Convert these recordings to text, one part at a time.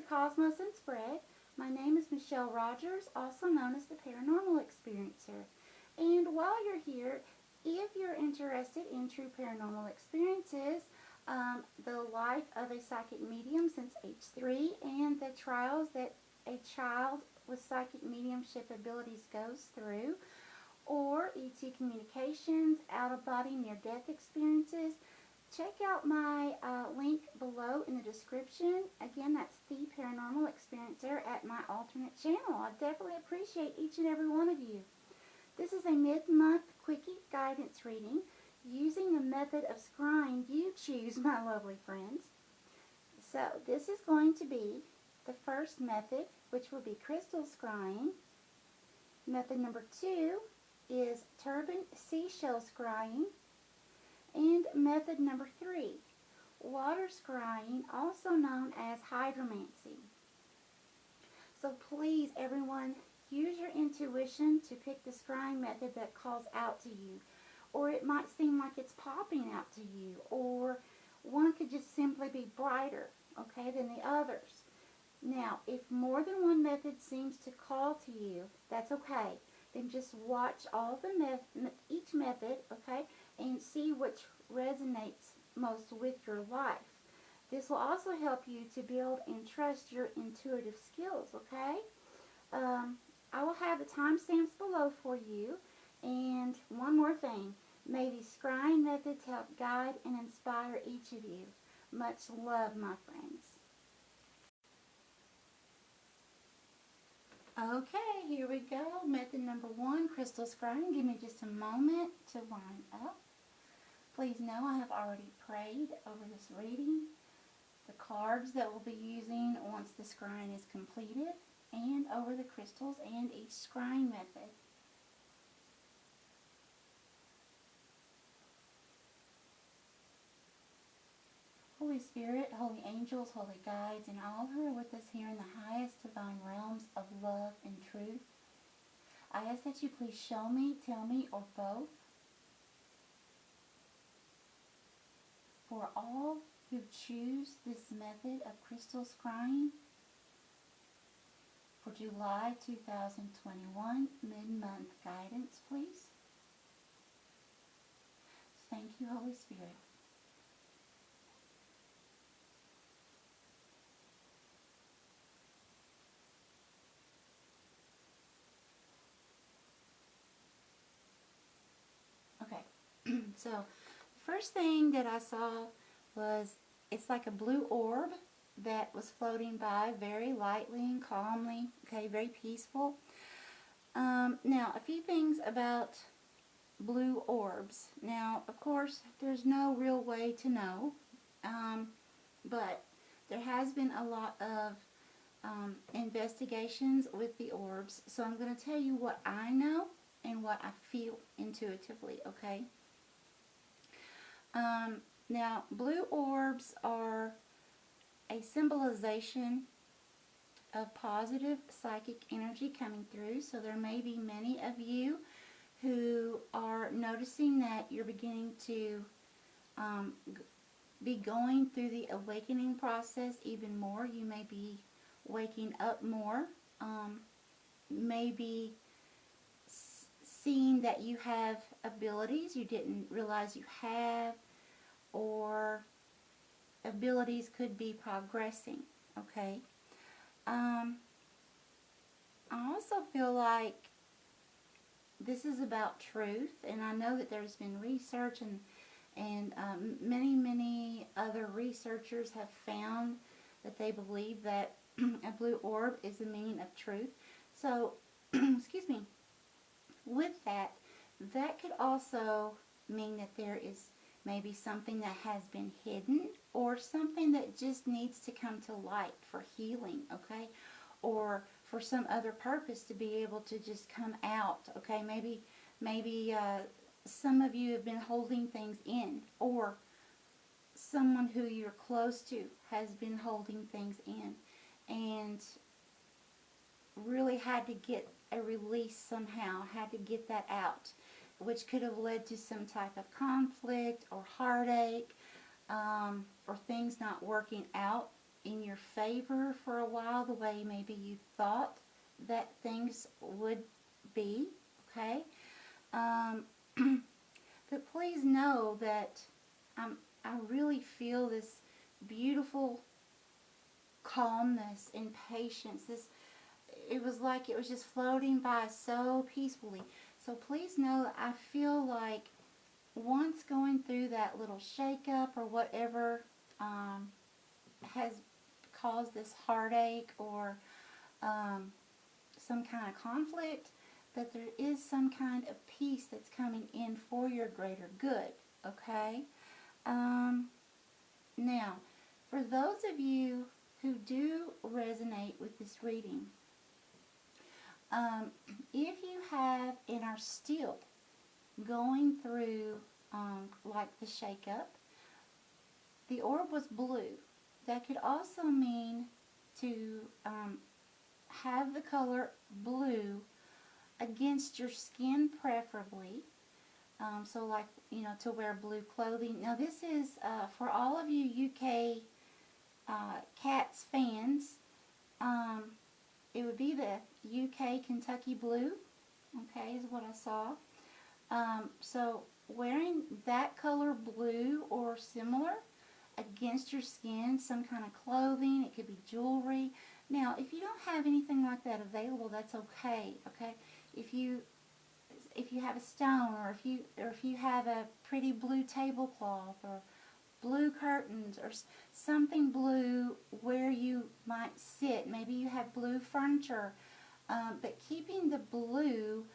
Cosmosandspread. My name is Michelle Rogers, also known as the Paranormal Experiencer. And while you're here, if you're interested in true paranormal experiences, the life of a psychic medium since age 3, and the trials that a child with psychic mediumship abilities goes through, or ET communications, out-of-body near-death experiences, check out my link below in the description. Again, that's the Paranormal Experiencer at my alternate channel. I definitely appreciate each and every one of you. This is a mid-month quickie guidance reading using the method of scrying you choose, my lovely friends. So this is going to be the first method, which will be crystal scrying. Method number 2 is turban seashell scrying. And method number 3, water scrying, also known as hydromancy. So please, everyone, use your intuition to pick the scrying method that calls out to you. Or it might seem like it's popping out to you. Or one could just simply be brighter, okay, than the others. Now, if more than one method seems to call to you, that's okay. Then just watch all the each method, okay, and see which resonates most with your life. This will also help you to build and trust your intuitive skills, okay? I will have the timestamps below for you. And one more thing, may these scrying methods help guide and inspire each of you. Much love, my friends. Okay, here we go. Method number 1, crystal scrying. Give me just a moment to line up. Please know I have already prayed over this reading, the cards that we'll be using once the scrying is completed, and over the crystals and each scrying method. Holy Spirit, holy angels, holy guides, and all who are with us here in the highest divine realms of love and truth, I ask that you please show me, tell me, or both, for all who choose this method of crystal scrying for July 2021 mid-month guidance, please. Thank you, Holy Spirit. Okay, so the first thing that I saw was it's like a blue orb that was floating by very lightly and calmly, okay, very peaceful. Now, a few things about blue orbs. Now, of course, there's no real way to know, but there has been a lot of investigations with the orbs, so I'm going to tell you what I know and what I feel intuitively, okay? Now, blue orbs are a symbolization of positive psychic energy coming through. So there may be many of you who are noticing that you're beginning to be going through the awakening process even more. You may be waking up more, maybe seeing that you have abilities you didn't realize you have, or abilities could be progressing, okay? I also feel like this is about truth, and I know that there's been research and many other researchers have found that they believe that a blue orb is the meaning of truth. So, excuse me, with that, that could also mean that there is maybe something that has been hidden, or something that just needs to come to light for healing, okay? Or for some other purpose to be able to just come out, okay? Maybe some of you have been holding things in, or someone who you're close to has been holding things in and really had to get a release somehow, had to get that out, which could have led to some type of conflict or heartache, or things not working out in your favor for a while, the way maybe you thought that things would be, okay? But please know that I really feel this beautiful calmness and patience. It was like it was just floating by so peacefully. So please know that I feel like once going through that little shake-up or whatever has caused this heartache or some kind of conflict, that there is some kind of peace that's coming in for your greater good, okay? Now, for those of you who do resonate with this reading, if you have and are still going through like the shake-up, the orb was blue. That could also mean to have the color blue against your skin preferably. So like, you know, to wear blue clothing. Now this is for all of you UK Cats fans. It would be the UK Kentucky blue, okay, is what I saw. So wearing that color blue or similar against your skin, some kind of clothing, it could be jewelry. Now, if you don't have anything like that available, that's okay, okay? If you have a stone, or if you have a pretty blue tablecloth, or blue curtains, or something blue where you might sit. Maybe you have blue furniture, but keeping the blue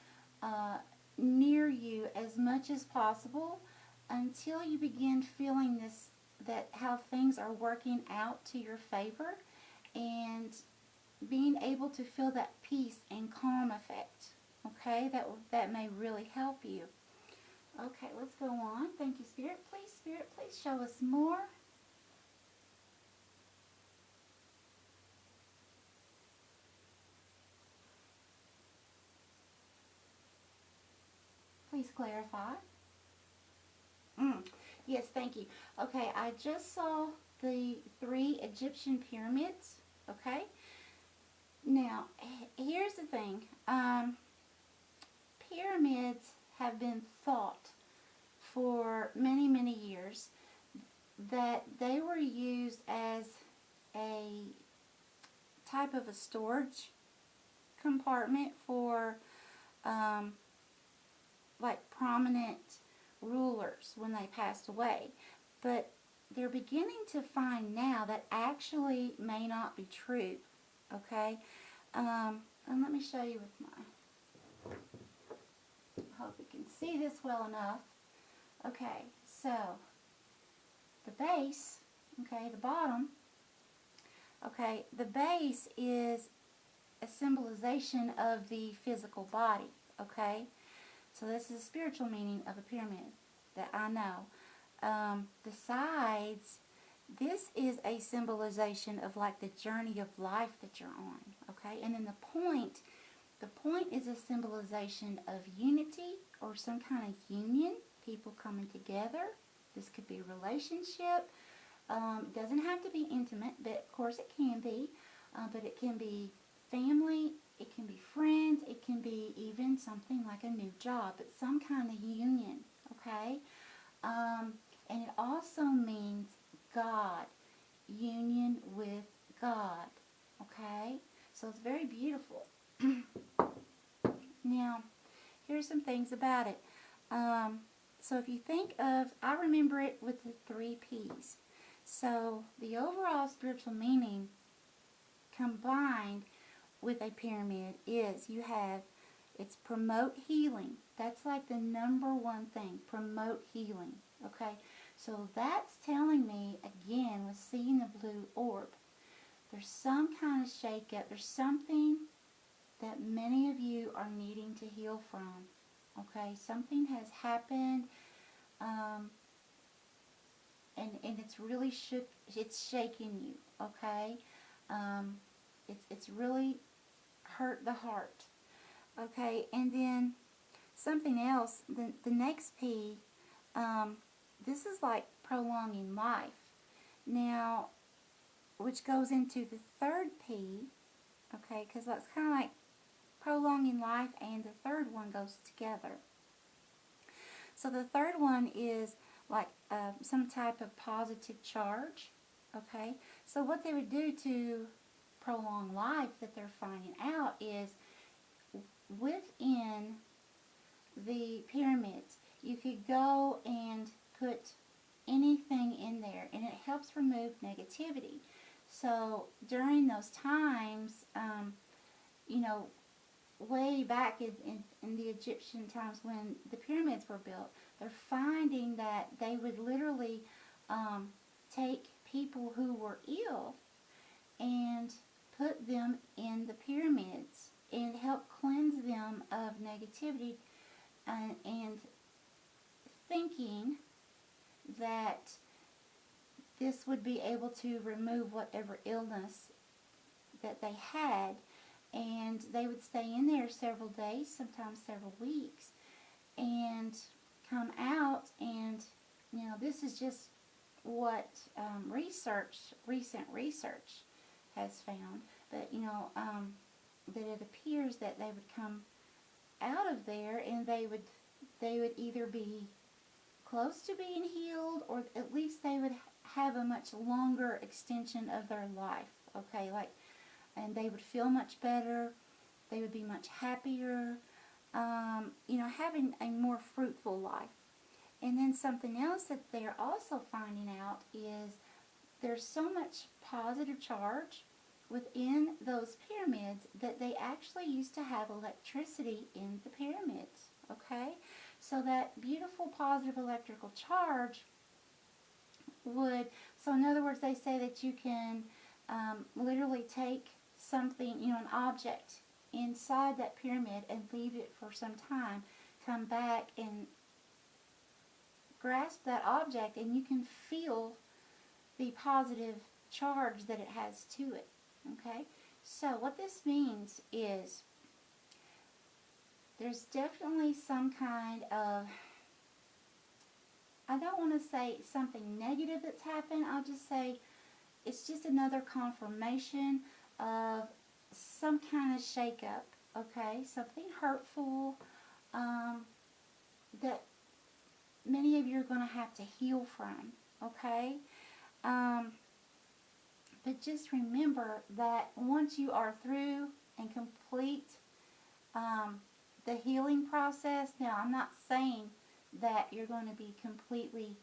near you as much as possible until you begin feeling this, that how things are working out to your favor, and being able to feel that peace and calm effect. Okay, that may really help you. Okay, let's go on. Thank you, Spirit, please show us more. Please clarify. Yes, thank you. Okay, I just saw the 3 Egyptian pyramids. Okay. Now, here's the thing. Pyramids have been thought for many, many years that they were used as a type of a storage compartment for like prominent rulers when they passed away. But they're beginning to find now that actually may not be true. Okay? And let me show you with my... I hope you can see this well enough. Okay, so the base, okay, the bottom, okay, the base is a symbolization of the physical body, okay? So this is a spiritual meaning of a pyramid that I know. The sides, this is a symbolization of like the journey of life that you're on, okay? And then the point is a symbolization of unity or some kind of union, people coming together. This could be a relationship. It doesn't have to be intimate, but of course it can be. But it can be family, it can be friends, it can be even something like a new job, but some kind of union, okay? And it also means God, union with God, okay? So it's very beautiful. Now, here's some things about it. So if you think of, I remember it with the 3 P's. So the overall spiritual meaning combined with a pyramid is it's promote healing. That's like the #1 thing, promote healing, okay? So that's telling me, again, with seeing the blue orb, there's some kind of shake-up. There's something that many of you are needing to heal from, okay? Something has happened, and it's really it's shaking you, okay? It's really hurt the heart, okay? And then something else, the next P, this is like prolonging life. Now, which goes into the third P, okay, because that's kind of like prolonging life, and the third one goes together. So the third one is like some type of positive charge, okay. So what they would do to prolong life that they're finding out is within the pyramids, you could go and put anything in there, and it helps remove negativity. So during those times, you know, way back in the Egyptian times when the pyramids were built, they're finding that they would literally take people who were ill and put them in the pyramids and help cleanse them of negativity, and thinking that this would be able to remove whatever illness that they had. And they would stay in there several days, sometimes several weeks, and come out. And you know, this is just what recent research has found, but you know, that it appears that they would come out of there, and they would either be close to being healed, or at least they would have a much longer extension of their life, okay, like, and they would feel much better, they would be much happier, you know, having a more fruitful life. And then something else that they're also finding out is there's so much positive charge within those pyramids that they actually used to have electricity in the pyramids, okay? So that beautiful positive electrical charge would, so in other words, they say that you can literally take something, you know, an object inside that pyramid and leave it for some time, come back and grasp that object, and you can feel the positive charge that it has to it, okay? So what this means is there's definitely some kind of, I don't want to say something negative that's happened, I'll just say it's just another confirmation of some kind of shakeup, okay? Something hurtful that many of you are going to have to heal from, okay? But just remember that once you are through and complete the healing process, now I'm not saying that you're going to be completely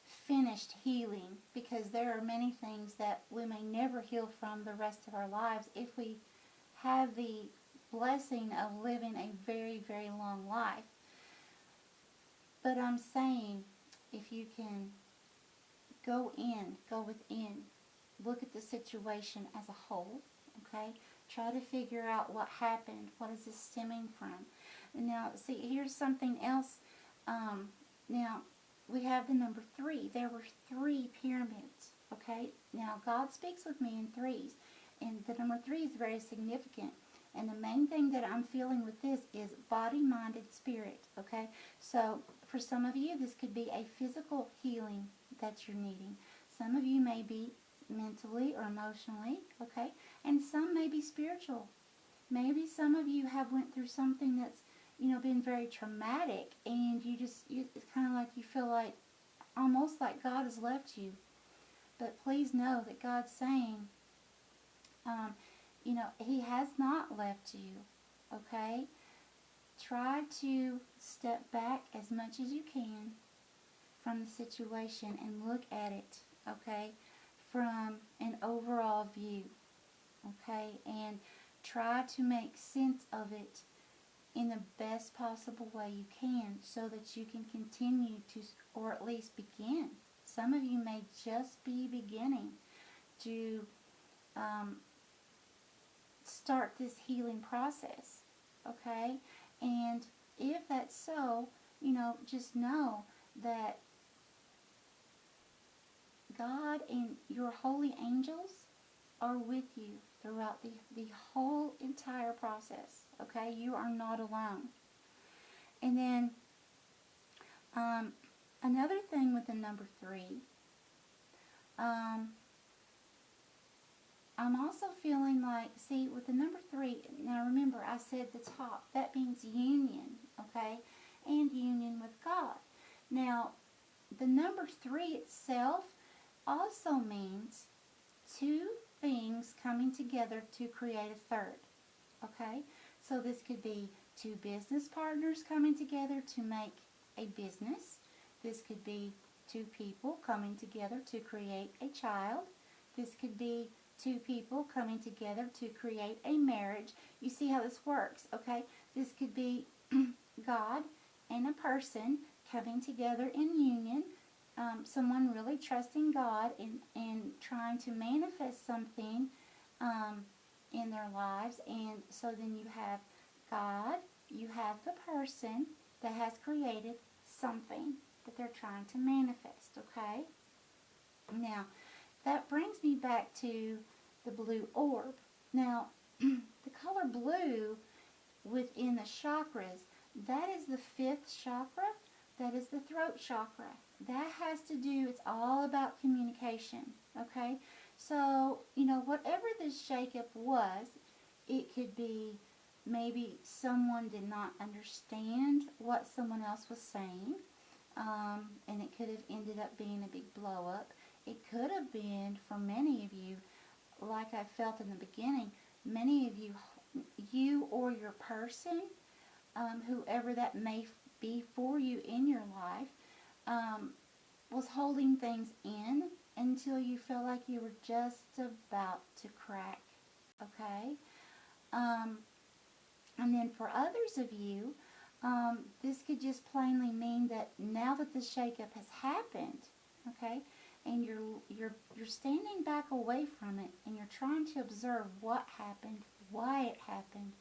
finished healing, because there are many things that we may never heal from the rest of our lives if we have the blessing of living a very, very long life. But I'm saying, if you can go within, look at the situation as a whole, okay? Try to figure out what happened, what is this stemming from. And now, see, here's something else. Now, we have the number 3. There were 3 pyramids, okay? Now, God speaks with me in threes, and the number 3 is very significant. And the main thing that I'm feeling with this is body, mind, and spirit, okay? So, for some of you, this could be a physical healing that you're needing. Some of you may be mentally or emotionally, okay? And some may be spiritual. Maybe some of you have went through something that's, you know, been very traumatic, and it's kind of like you feel like, almost like God has left you. But please know that God's saying, you know, He has not left you, okay? Try to step back as much as you can from the situation and look at it, okay, from an overall view, okay? And try to make sense of it in the best possible way you can, so that you can continue to, or at least begin. Some of you may just be beginning to start this healing process, okay? And if that's so, you know, just know that God and your holy angels are with you throughout the whole entire process, okay? You are not alone. And then another thing with the number 3, I'm also feeling like, see, with the number 3, now remember I said the top, that means union, okay, and union with God. Now, the number 3 itself also means 2 things coming together to create a third, okay? So this could be 2 business partners coming together to make a business. This could be 2 people coming together to create a child. This could be 2 people coming together to create a marriage. You see how this works, okay? This could be God and a person coming together in union. Someone really trusting God and trying to manifest something in their lives. And so then you have God, you have the person that has created something that they're trying to manifest, okay? Now, that brings me back to the blue orb. Now, the color blue within the chakras, that is the 5th chakra, that is the throat chakra. That has to do, it's all about communication, okay? So, you know, whatever this shakeup was, it could be maybe someone did not understand what someone else was saying, and it could have ended up being a big blow up. It could have been, for many of you, like I felt in the beginning, many of you or your person, whoever that may be for you in your life, was holding things in until you felt like you were just about to crack, okay? And then for others of you, this could just plainly mean that now that the shakeup has happened, okay, and you're standing back away from it and you're trying to observe what happened, why it happened,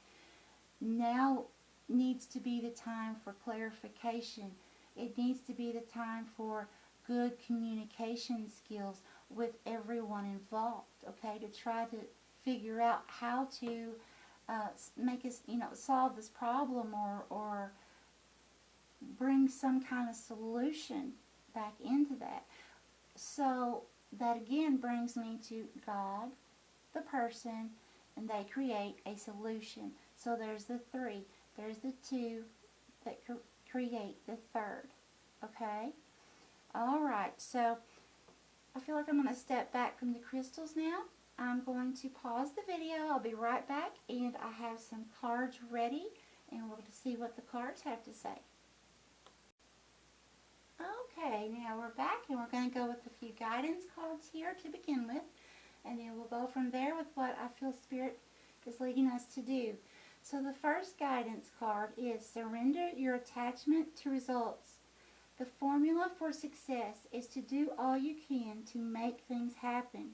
now needs to be the time for clarification. It needs to be the time for good communication skills with everyone involved, okay, to try to figure out how to make us, solve this problem or bring some kind of solution back into that. So that again brings me to God, the person, and they create a solution. So there's the 3. There's the 2 that create the third. Okay? Alright, so I feel like I'm going to step back from the crystals now. I'm going to pause the video. I'll be right back, and I have some cards ready, and we're going to see what the cards have to say. Okay, now we're back, and we're going to go with a few guidance cards here to begin with, and then we'll go from there with what I feel Spirit is leading us to do. So the first guidance card is surrender your attachment to results. The formula for success is to do all you can to make things happen.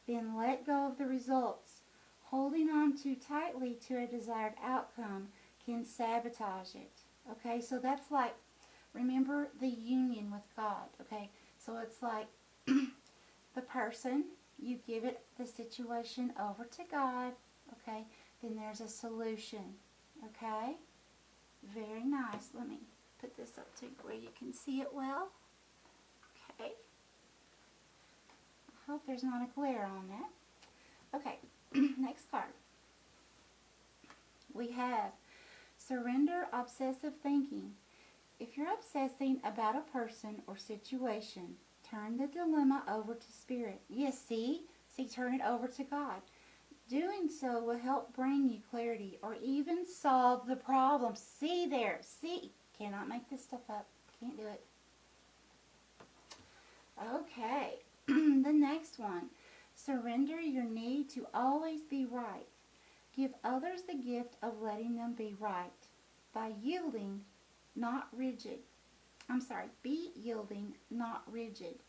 Then let go of the results. Holding on too tightly to a desired outcome can sabotage it. Okay, so that's like, remember the union with God. Okay, so it's like the person, you give it the situation over to God. Okay, then there's a solution. Okay, very nice. Let me put this up to where you can see it well. Okay. I hope there's not a glare on that. Okay, next card. We have surrender obsessive thinking. If you're obsessing about a person or situation, turn the dilemma over to Spirit. Yes, see, turn it over to God. Doing so will help bring you clarity or even solve the problem. See there, see, cannot make this stuff up. Can't do it. Okay, the next one. Surrender your need to always be right. Give others the gift of letting them be right. By yielding, not rigid. Be yielding, not rigid.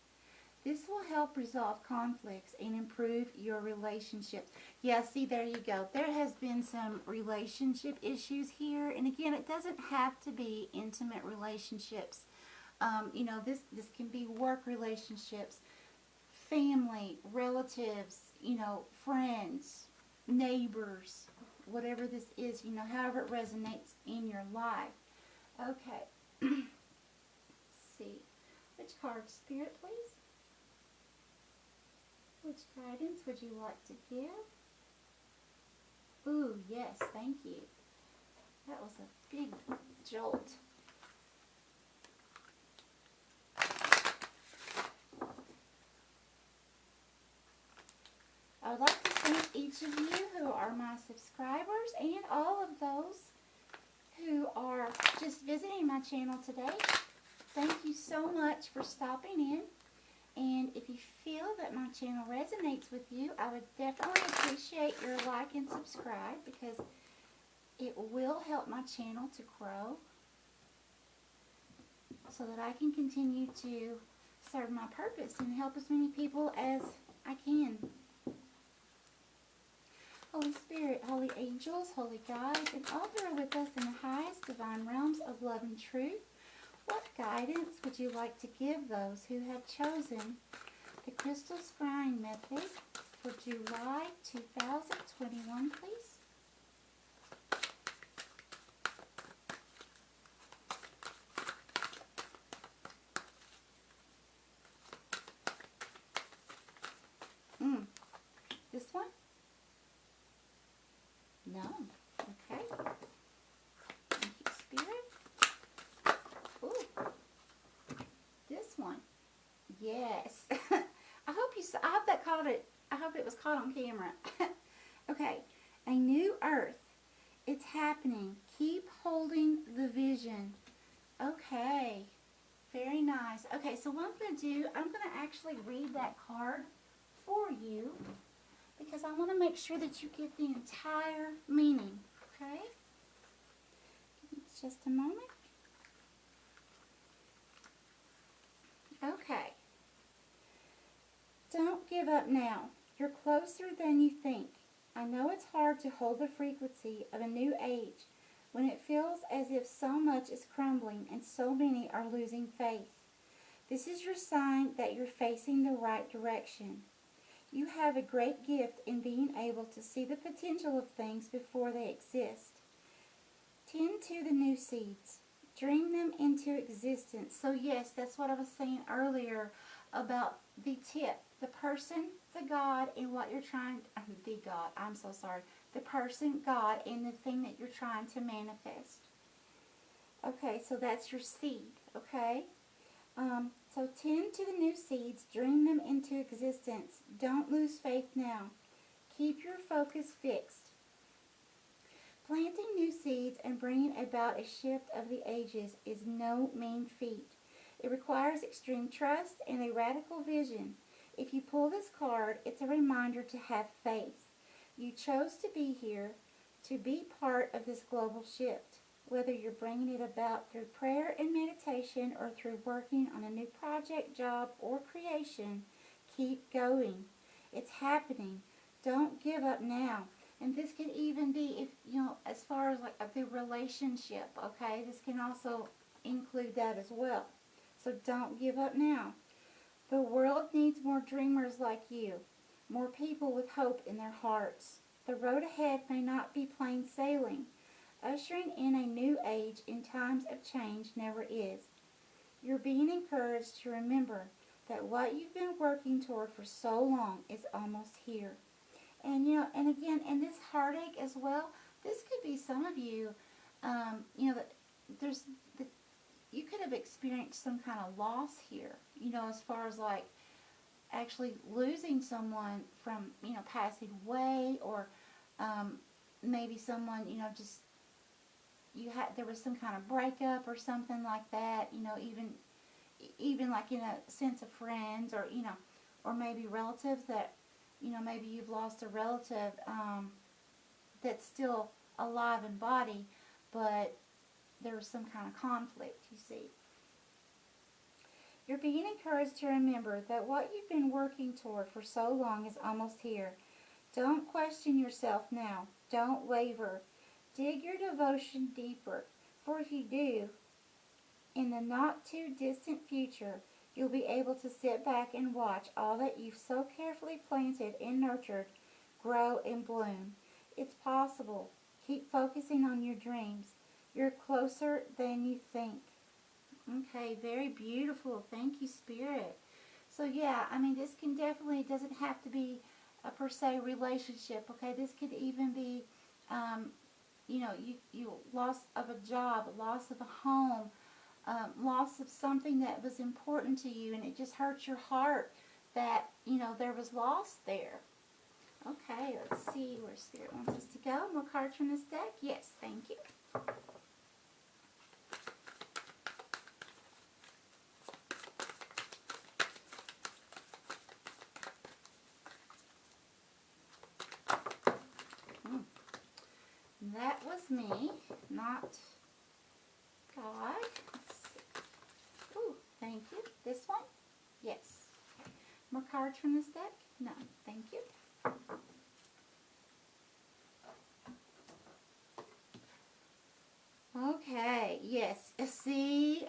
This will help resolve conflicts and improve your relationships. Yeah, see, there you go. There has been some relationship issues here. And again, it doesn't have to be intimate relationships. This can be work relationships, family, relatives, friends, neighbors, whatever this is, however it resonates in your life. Okay. Let's see. Which card, Spirit, please? Which guidance would you like to give? Ooh, yes, thank you. That was a big jolt. I would like to thank each of you who are my subscribers and all of those who are just visiting my channel today. Thank you so much for stopping in. And if you feel that my channel resonates with you, I would definitely appreciate your like and subscribe, because it will help my channel to grow so that I can continue to serve my purpose and help as many people as I can. Holy Spirit, holy angels, holy guides, and all who are with us in the highest divine realms of love and truth, what guidance would you like to give those who have chosen the crystal scrying method for July 2021, please? This one? No. Okay. Thank you, Spirit. Ooh. This one. Yes. I hope that caught it. I hope it was caught on camera. Okay. A new earth. It's happening. Keep holding the vision. Okay. Very nice. Okay, so what I'm going to do, I'm going to actually read that card for you, because I want to make sure that you get the entire meaning, okay? Give me just a moment. Okay. Don't give up now. You're closer than you think. I know it's hard to hold the frequency of a new age when it feels as if so much is crumbling and so many are losing faith. This is your sign that you're facing the right direction. You have a great gift in being able to see the potential of things before they exist. Tend to the new seeds. Dream them into existence. So yes, that's what I was saying earlier about the tip. The person, the God, and what you're trying, the God, I'm so sorry. The person, God, and the thing that you're trying to manifest. Okay, so that's your seed, okay? So tend to the new seeds, dream them into existence. Don't lose faith now. Keep your focus fixed. Planting new seeds and bringing about a shift of the ages is no mean feat. It requires extreme trust and a radical vision. If you pull this card, it's a reminder to have faith. You chose to be here, to be part of this global shift. Whether you're bringing it about through prayer and meditation or through working on a new project, job, or creation, keep going. It's happening. Don't give up now. And this could even be, if you know, as far as like the relationship, okay? This can also include that as well. So don't give up now. The world needs more dreamers like you, more people with hope in their hearts. The road ahead may not be plain sailing. Ushering in a new age in times of change never is. You're being encouraged to remember that what you've been working toward for so long is almost here. And you know, and again, and this heartache as well, this could be some of you, you know, you could have experienced some kind of loss here, you know, as far as like actually losing someone from, you know, passing away, or maybe someone, you know, just there was some kind of breakup or something like that, you know, even like in a sense of friends, or, you know, or maybe relatives that, you know, maybe you've lost a relative that's still alive in body, but there was some kind of conflict, you see. You're being encouraged to remember that what you've been working toward for so long is almost here. Don't question yourself now. Don't waver. Dig your devotion deeper, for if you do, in the not-too-distant future, you'll be able to sit back and watch all that you've so carefully planted and nurtured grow and bloom. It's possible. Keep focusing on your dreams. You're closer than you think. Okay, very beautiful. Thank you, Spirit. So yeah, I mean, this can definitely, it doesn't have to be a per se relationship, okay? This could even be, you know, you loss of a job, loss of a home, loss of something that was important to you, and it just hurts your heart that, you know, there was loss there. Okay, let's see where Spirit wants us to go. More cards from this deck? Yes, thank you. That was me, not God. Let's see. Ooh, thank you. This one? Yes. More cards from this deck? No, thank you. Okay, yes. See,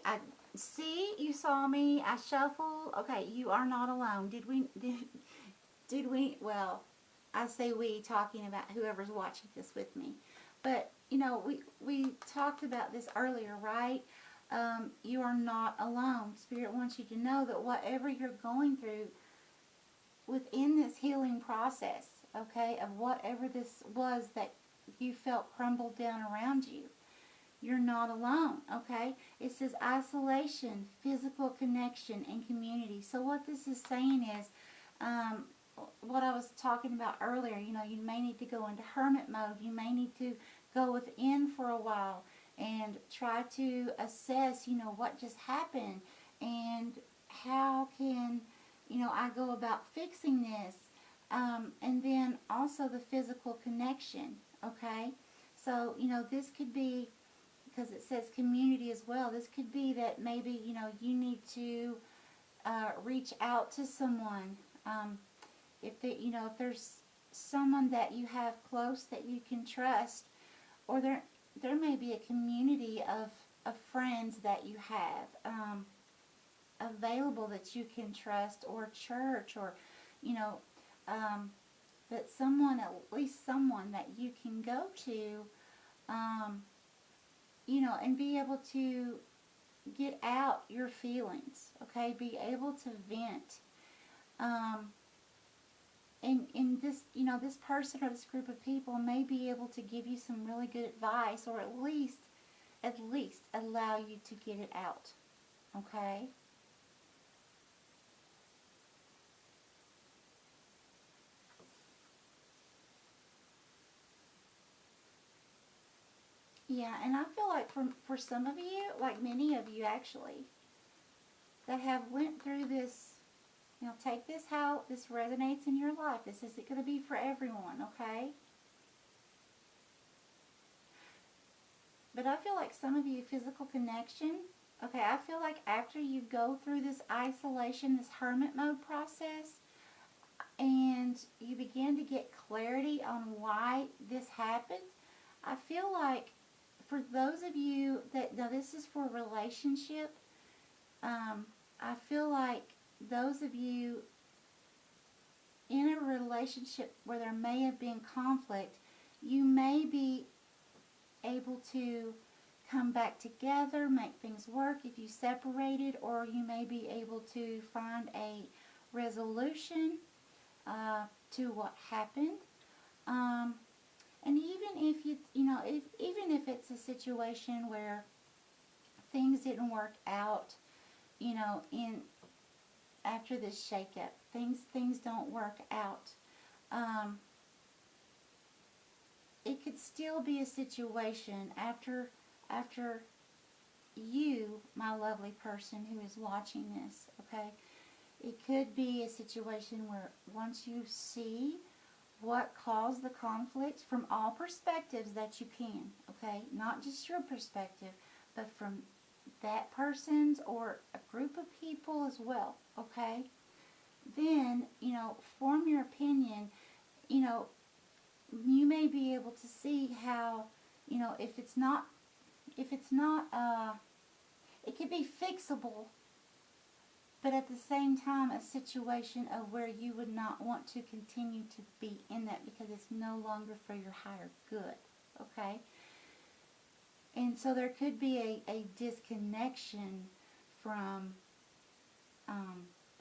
you saw me. I shuffled. Okay, you are not alone. Did we, well, I say we, talking about whoever's watching this with me. But, you know, we talked about this earlier, right? You are not alone. Spirit wants you to know that whatever you're going through within this healing process, okay, of whatever this was that you felt crumbled down around you, you're not alone, okay? It says isolation, physical connection, and community. So what this is saying is, what I was talking about earlier, you know, you may need to go into hermit mode. You may need to go within for a while and try to assess, you know, what just happened and how can, you know, I go about fixing this. And then also the physical connection, okay? So, you know, this could be, because it says community as well, this could be that maybe, you know, you need to reach out to someone. You know, if there's someone that you have close that you can trust, or there may be a community of friends that you have available that you can trust, or church, or, you know, but someone, at least someone that you can go to, you know, and be able to get out your feelings, okay? Be able to vent. And this, you know, this person or this group of people may be able to give you some really good advice, or at least allow you to get it out, okay? Yeah, and I feel like for some of you, like many of you actually, that have went through this, you know, take this how this resonates in your life. This isn't going to be for everyone, okay? But I feel like some of you, physical connection, okay, I feel like after you go through this isolation, this hermit mode process, and you begin to get clarity on why this happened, I feel like for those of you that, now this is for a relationship, I feel like those of you in a relationship where there may have been conflict, you may be able to come back together, make things work if you separated, or you may be able to find a resolution to what happened. And even if you know, even if it's a situation where things didn't work out, you know, in after this shakeup, things don't work out. It could still be a situation after you, my lovely person who is watching this, okay? It could be a situation where once you see what caused the conflict from all perspectives that you can, okay? Not just your perspective, but from that person's or a group of people as well, okay? Then, you know, form your opinion. You know, you may be able to see how, you know, if it's not, it could be fixable, but at the same time a situation of where you would not want to continue to be in that because it's no longer for your higher good, okay? And so there could be a disconnection from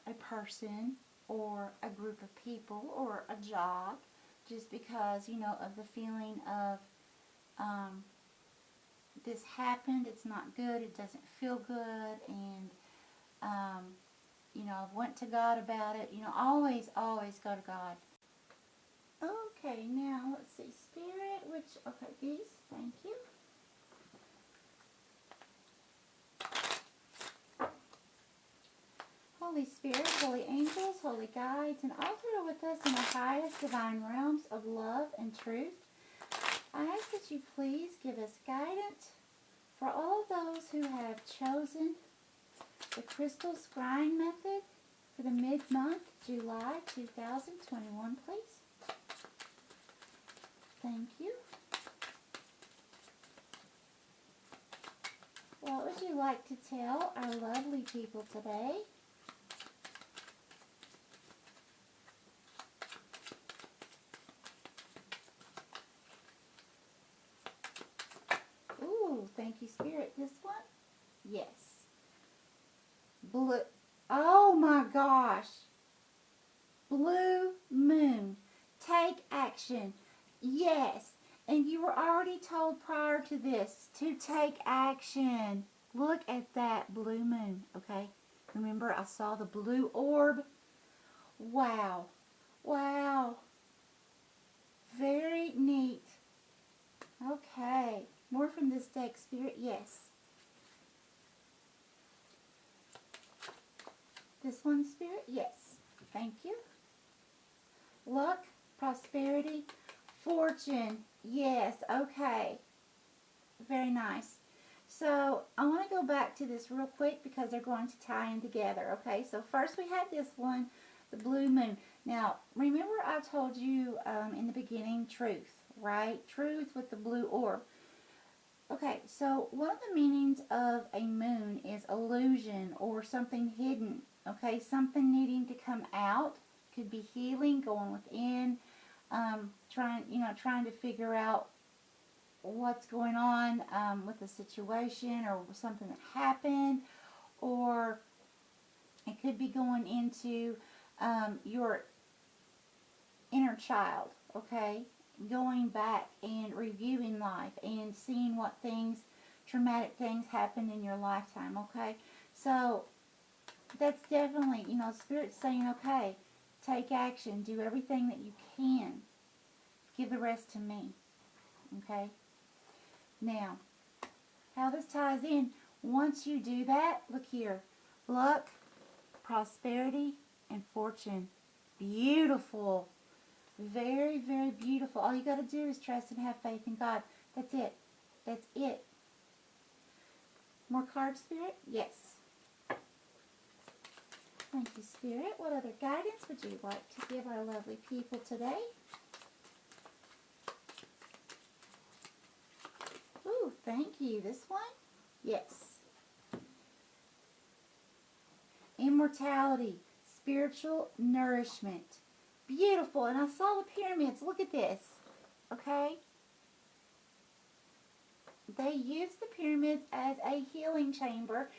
a person or a group of people or a job, just because, you know, of the feeling of this happened, it's not good, it doesn't feel good, and you know, I've went to God about it. You know, always go to God. Okay, now let's see, Spirit, okay, these, thank you. Holy Spirit, holy angels, holy guides, and all who are with us in the highest divine realms of love and truth, I ask that you please give us guidance for all of those who have chosen the crystal scrying method for the mid-month, July 2021, please. Thank you. What would you like to tell our lovely people today? Ooh, thank you, Spirit. This one? Yes. Blue. Oh my gosh. Blue moon. Take action. Yes. And you were already told prior to this to take action. Look at that blue moon, okay? Remember, I saw the blue orb. Wow. Wow. Very neat. Okay. More from this deck, Spirit. Yes. This one, Spirit? Yes. Thank you. Luck, prosperity, fortune. Yes. Okay. Very nice. So, I want to go back to this real quick because they're going to tie in together. Okay, so first we had this one, the blue moon. Now, remember I told you in the beginning, truth, right? Truth with the blue orb. Okay, so one of the meanings of a moon is illusion or something hidden. Okay, something needing to come out. Could be healing, going within, trying to figure out what's going on with the situation or something that happened, or it could be going into your inner child, okay? Going back and reviewing life and seeing what things, traumatic things happened in your lifetime, okay? So that's definitely, you know, Spirit's saying, okay, take action, do everything that you can, give the rest to me, okay? Now, how this ties in, once you do that, look here, luck, prosperity, and fortune. Beautiful. Very, very beautiful. All you got to do is trust and have faith in God. That's it. That's it. More cards, Spirit? Yes. Thank you, Spirit. What other guidance would you like to give our lovely people today? Ooh, thank you. This one? Yes. Immortality. Spiritual nourishment. Beautiful. And I saw the pyramids. Look at this. Okay? They use the pyramids as a healing chamber.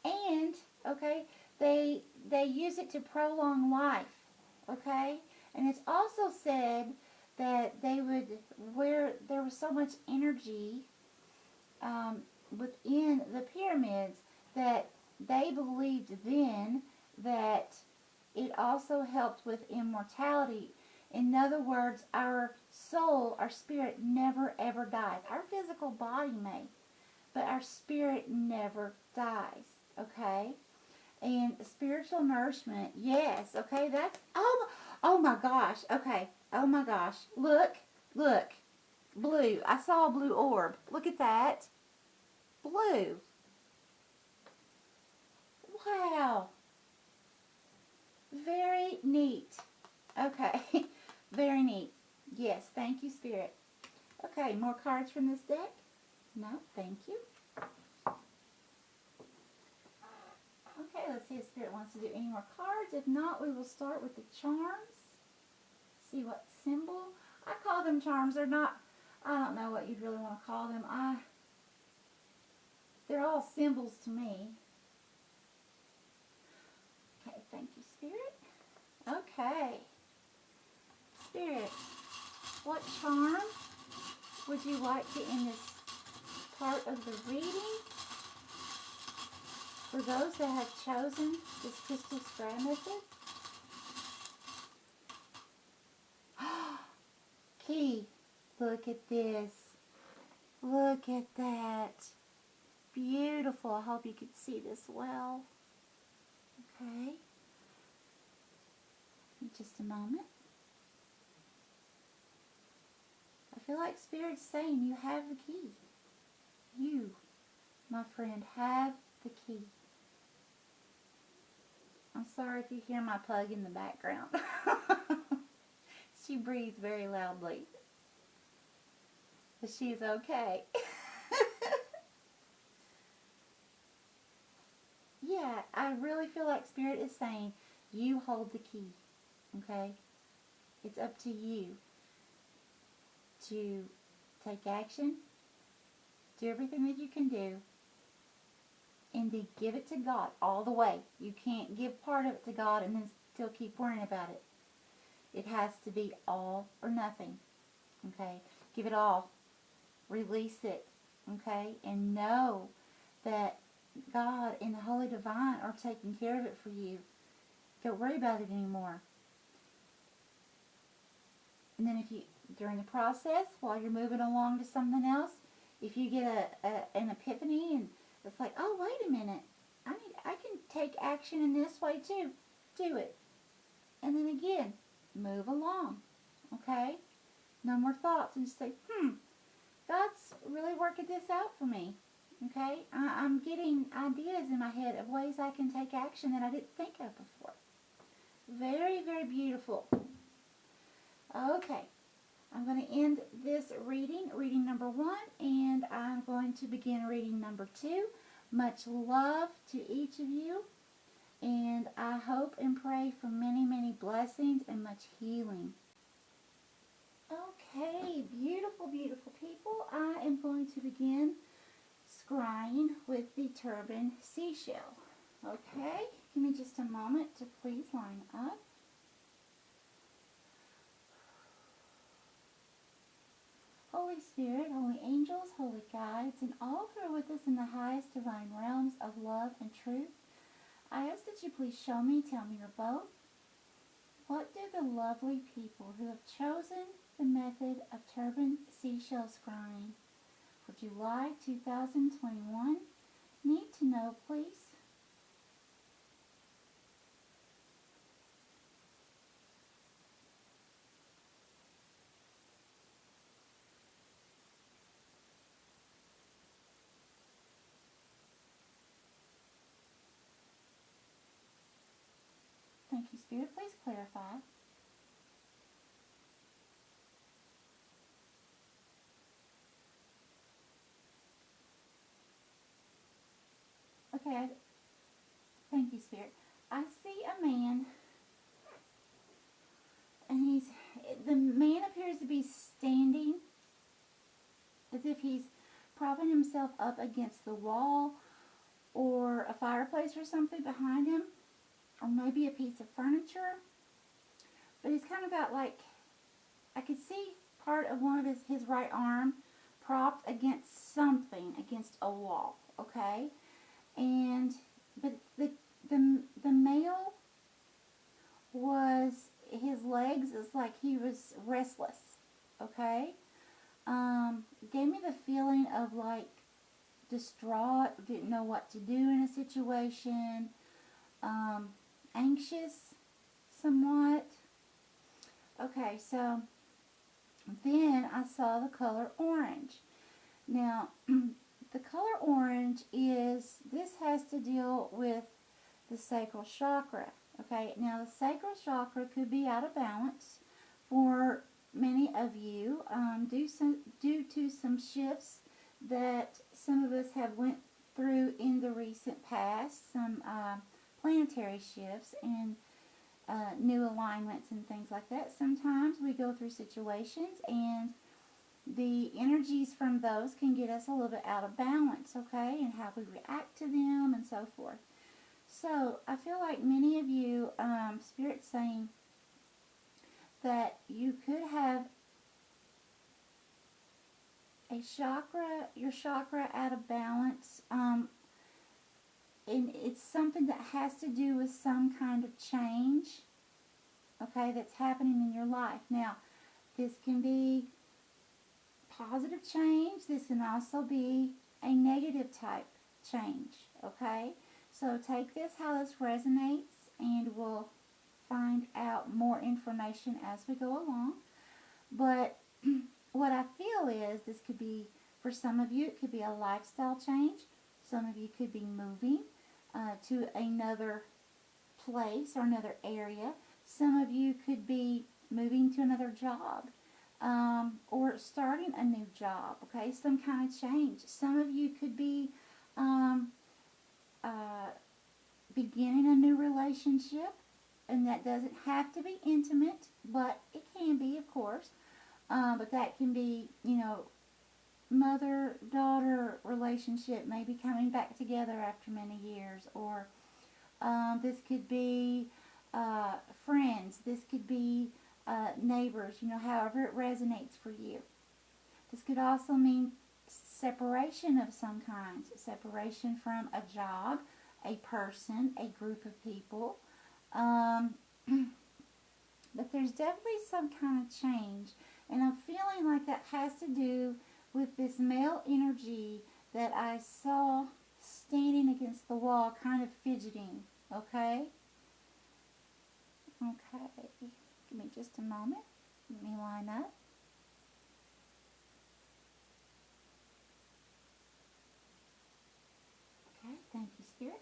And, okay, they use it to prolong life. Okay? And it's also said that they would, where there was so much energy within the pyramids, that they believed then that it also helped with immortality. In other words, our soul, our spirit never ever dies. Our physical body may, but our spirit never dies, okay? And spiritual nourishment, yes, okay, that's, oh my gosh, okay, oh my gosh, look, blue, I saw a blue orb, look at that, blue, wow, very neat, okay, very neat, yes, thank you, Spirit. Okay, more cards from this deck? No, thank you. Okay, let's see if Spirit wants to do any more cards. If not, we will start with the charms. See what symbol. I call them charms. They're not, I don't know what you'd really want to call them. They're all symbols to me. Okay, thank you, Spirit. what charm would you like to end this part of the reading? For those that have chosen this crystal scry method, key, look at this. Look at that. Beautiful. I hope you could see this well. Okay. In just a moment. I feel like Spirit's saying you have the key. You, my friend, have the key. I'm sorry if you hear my pug in the background. She breathes very loudly. But she's okay. Yeah, I really feel like Spirit is saying, you hold the key. Okay? It's up to you to take action, do everything that you can do, and then give it to God all the way. You can't give part of it to God and then still keep worrying about it. It has to be all or nothing. Okay? Give it all. Release it. Okay? And know that God and the Holy Divine are taking care of it for you. Don't worry about it anymore. And then if you, during the process, while you're moving along to something else, if you get an epiphany and it's like, oh, wait a minute, I can take action in this way too. Do it. And then again, move along. Okay? No more thoughts. And just say, God's really working this out for me. Okay? I'm getting ideas in my head of ways I can take action that I didn't think of before. Very, very beautiful. Okay. I'm going to end this reading number 1, and I'm going to begin reading number 2. Much love to each of you, and I hope and pray for many, many blessings and much healing. Okay, beautiful, beautiful people. I am going to begin scrying with the Turban Seashell. Okay, give me just a moment to please line up. Holy Spirit, holy angels, holy guides, and all who are with us in the highest divine realms of love and truth, I ask that you please show me, tell me, or both, what do the lovely people who have chosen the method of Turban Seashell Scrying for July 2021 need to know, please? Thank you, Spirit. Please clarify. Okay, thank you, Spirit. I see a man, and the man appears to be standing as if he's propping himself up against the wall or a fireplace or something behind him, or maybe a piece of furniture. But he's kind of got like, I could see part of one of his right arm propped against something, against a wall, okay? And, but the male was, his legs is like he was restless, okay? Gave me the feeling of like distraught, didn't know what to do in a situation, anxious somewhat. Okay, so then I saw the color orange. Now, the color orange this has to deal with the sacral chakra. Okay, now the sacral chakra could be out of balance for many of you due to some shifts that some of us have went through in the recent past, some planetary shifts and new alignments and things like that. Sometimes we go through situations and the energies from those can get us a little bit out of balance, okay, and how we react to them and so forth. So I feel like many of you, Spirit's saying that you could have a chakra, your chakra out of balance, and it's something that has to do with some kind of change, okay, that's happening in your life. Now, this can be positive change. This can also be a negative type change, okay? So take this how this resonates, and we'll find out more information as we go along. But what I feel is this could be, for some of you, it could be a lifestyle change. Some of you could be moving to another place or another area. Some of you could be moving to another job, or starting a new job, okay, some kind of change. Some of you could be beginning a new relationship, and that doesn't have to be intimate, but it can be, of course. But that can be, mother-daughter relationship, maybe coming back together after many years, or this could be friends, this could be neighbors, however it resonates for you. This could also mean separation of some kind, separation from a job, a person, a group of people. But there's definitely some kind of change, and I'm feeling like that has to do with this male energy that I saw standing against the wall, kind of fidgeting, okay? Okay, give me just a moment. Let me line up. Okay, thank you, Spirit.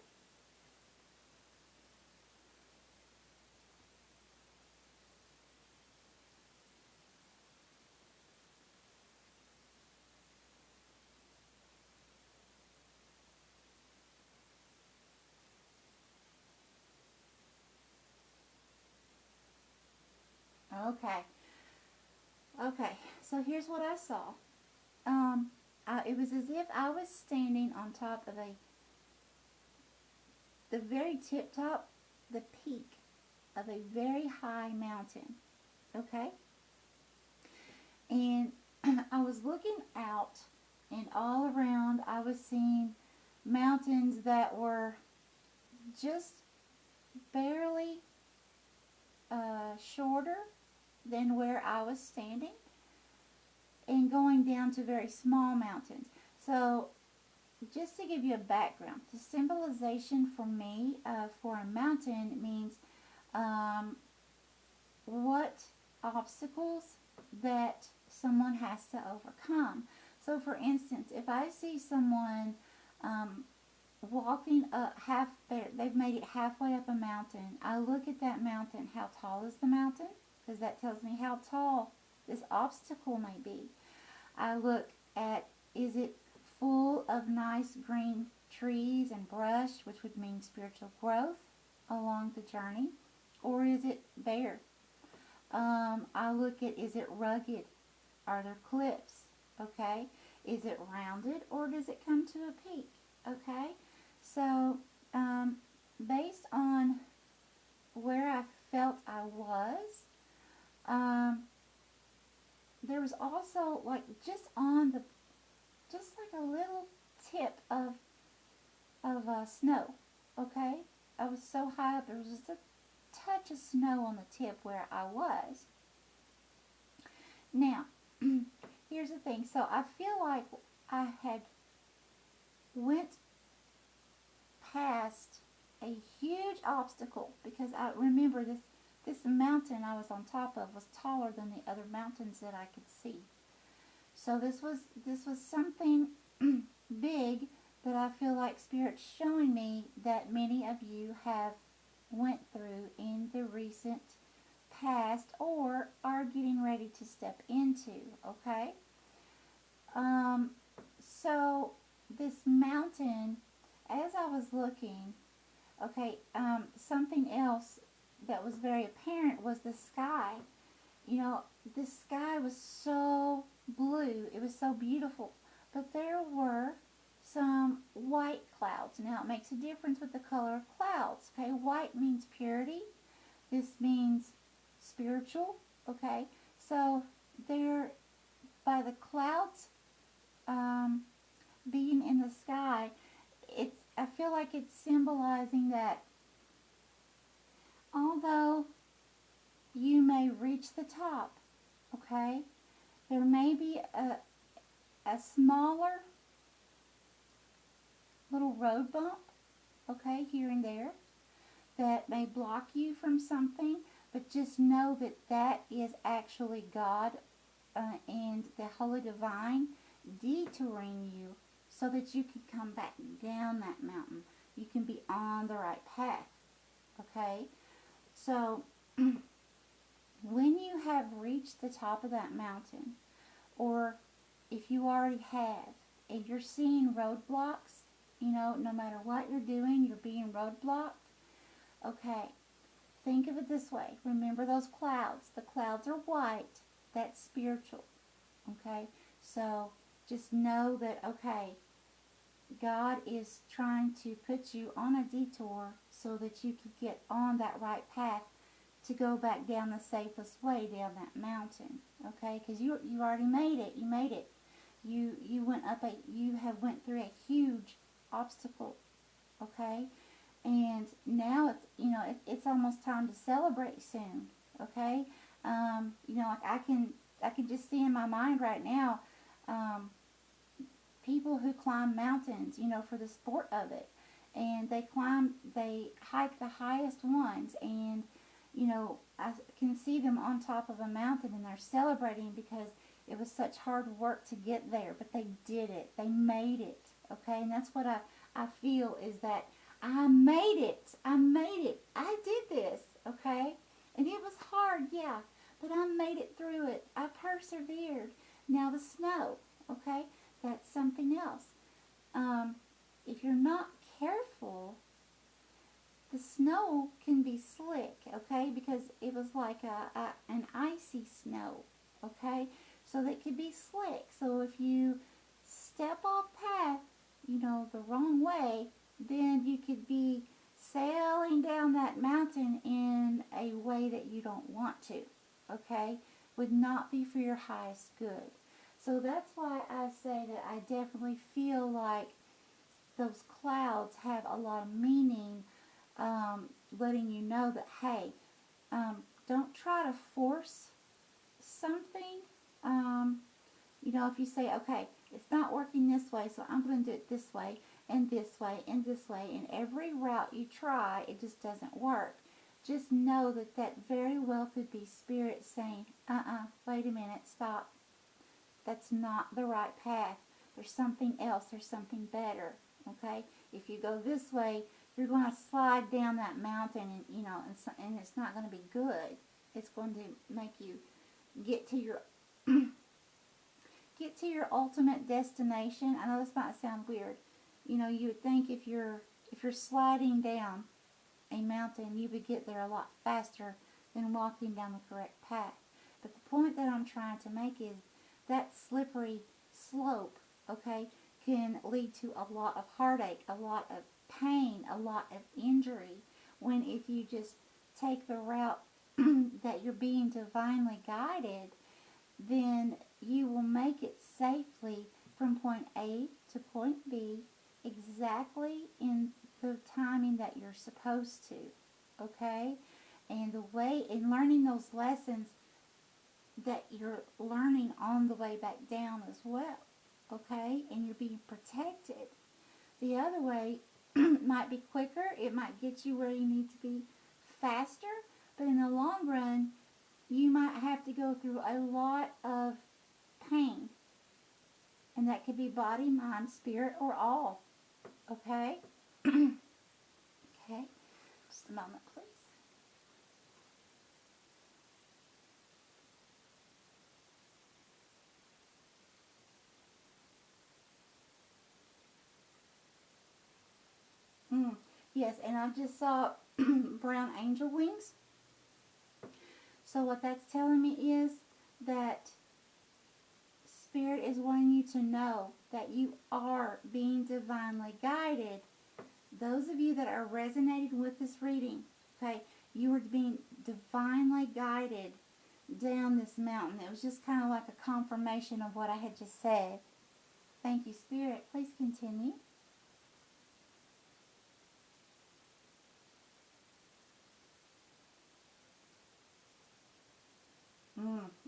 Okay. Okay, so here's what I saw. It was as if I was standing on top of the very tip top, the peak of a very high mountain. Okay? And I was looking out, and all around I was seeing mountains that were just barely shorter than where I was standing, and going down to very small mountains. So just to give you a background, the symbolization for me for a mountain means what obstacles that someone has to overcome. So for instance, if I see someone walking up they've made it halfway up a mountain, I look at that mountain. How tall is the mountain? Because that tells me how tall this obstacle may be. I look at, is it full of nice green trees and brush, which would mean spiritual growth along the journey, or is it bare? I look at, is it rugged? Are there cliffs? Okay. Is it rounded, or does it come to a peak? Okay. So based on where I felt I was, there was also like just like a little tip of snow. Okay, I was so high up, there was just a touch of snow on the tip where I was. Now, here's the thing. So I feel like I had went past a huge obstacle, because I remember this mountain I was on top of was taller than the other mountains that I could see. So this was something big that I feel like Spirit's showing me that many of you have went through in the recent past, or are getting ready to step into, okay? So this mountain, as I was looking, okay, something else that was very apparent was the sky. The sky was so blue. It was so beautiful. But there were some white clouds. Now, it makes a difference with the color of clouds. Okay, white means purity. This means spiritual. Okay, so there, by the clouds being in the sky, I feel like it's symbolizing that although you may reach the top, okay, there may be a smaller little road bump, okay, here and there, that may block you from something, but just know that that is actually God and the Holy Divine detouring you so that you can come back down that mountain. You can be on the right path, okay? So, when you have reached the top of that mountain, or if you already have, and you're seeing roadblocks, you know, no matter what you're doing, you're being roadblocked, okay, think of it this way. Remember those clouds. The clouds are white. That's spiritual, okay? So, just know that, okay, God is trying to put you on a detour so that you can get on that right path to go back down the safest way down that mountain, okay? Because you already made it. You made it. You went up you have went through a huge obstacle, okay? And now it's, you know, it's almost time to celebrate soon, okay? You know, like I can just see in my mind right now, people who climb mountains, you know, for the sport of it, and they hike the highest ones, and you know, I can see them on top of a mountain and they're celebrating because it was such hard work to get there, but they did it. They made it, okay? And that's what I feel is that I made it. I made it. I did this, okay? And it was hard, yeah, but I made it through it. I persevered. Now the snow, okay? That's something else. If you're not careful, the snow can be slick, okay, because it was like an icy snow, okay, so that could be slick. So if you step off path, you know, the wrong way, then you could be sailing down that mountain in a way that you don't want to, okay, would not be for your highest good. So that's why I say that I definitely feel like those clouds have a lot of meaning, letting you know that, hey, don't try to force something. You know, if you say, okay, it's not working this way, so I'm going to do it this way, and this way, and this way, and every route you try, it just doesn't work. Just know that that very well could be Spirit saying, wait a minute, stop. That's not the right path. There's something else. There's something better. Okay? If you go this way, you're going to slide down that mountain, and you know, and it's not going to be good. It's going to make you get to your get to your ultimate destination. I know this might sound weird. You know, you would think if you're sliding down a mountain, you would get there a lot faster than walking down the correct path. But the point that I'm trying to make is that slippery slope, okay, can lead to a lot of heartache, a lot of pain, a lot of injury, when if you just take the route that you're being divinely guided, then you will make it safely from point A to point B exactly in the timing that you're supposed to, okay? And the way, in learning those lessons, that you're learning on the way back down as well, okay? And you're being protected. The other way might be quicker. It might get you where you need to be faster. But in the long run, you might have to go through a lot of pain. And that could be body, mind, spirit, or all. Okay? Okay. Just a moment, please. Yes, and I just saw brown angel wings. So what that's telling me is that Spirit is wanting you to know that you are being divinely guided. Those of you that are resonating with this reading, okay, you are being divinely guided down this mountain. It was just kind of like a confirmation of what I had just said. Thank you, Spirit. Please continue.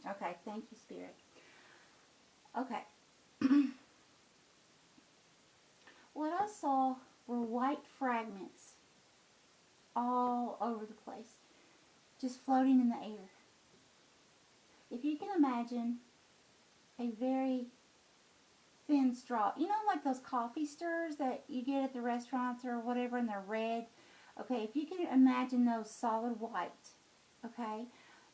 Okay, thank you, Spirit. Okay. What I saw were white fragments all over the place, just floating in the air. If you can imagine a very thin straw, you know, like those coffee stirrers that you get at the restaurants or whatever, and they're red. Okay, if you can imagine those solid white. Okay,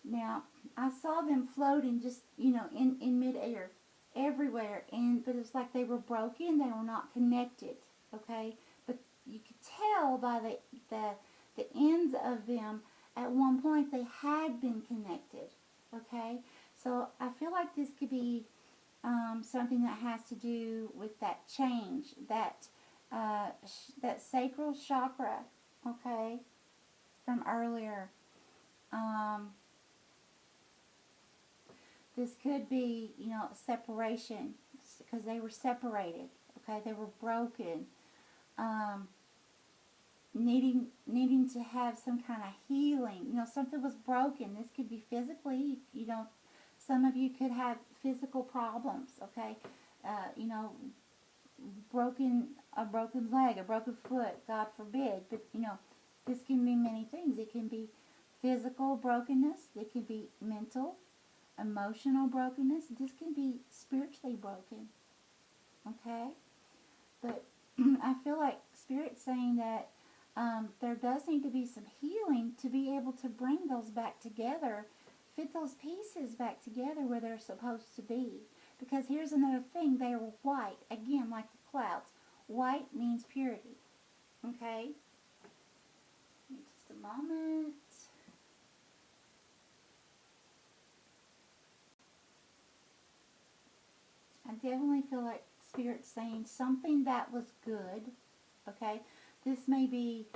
now I saw them floating just, you know, in midair everywhere, but it's like they were broken, they were not connected. Okay, but you could tell by the ends of them at one point they had been connected. Okay, so I feel like this could be something that has to do with that change, that sacral chakra, okay, from earlier. This could be, you know, separation, because they were separated, okay, they were broken, needing to have some kind of healing, you know, something was broken. This could be physically, you know, some of you could have physical problems, okay, you know, a broken leg, a broken foot, God forbid, but, you know, this can be many things. It can be physical brokenness, it can be mental, emotional brokenness, this can be spiritually broken, okay, but I feel like Spirit's saying that there does need to be some healing to be able to bring those back together, fit those pieces back together where they're supposed to be. Because here's another thing, they are white, again, like the clouds. White means purity, okay? Just a moment. I definitely feel like Spirit's saying something that was good, okay? This may be,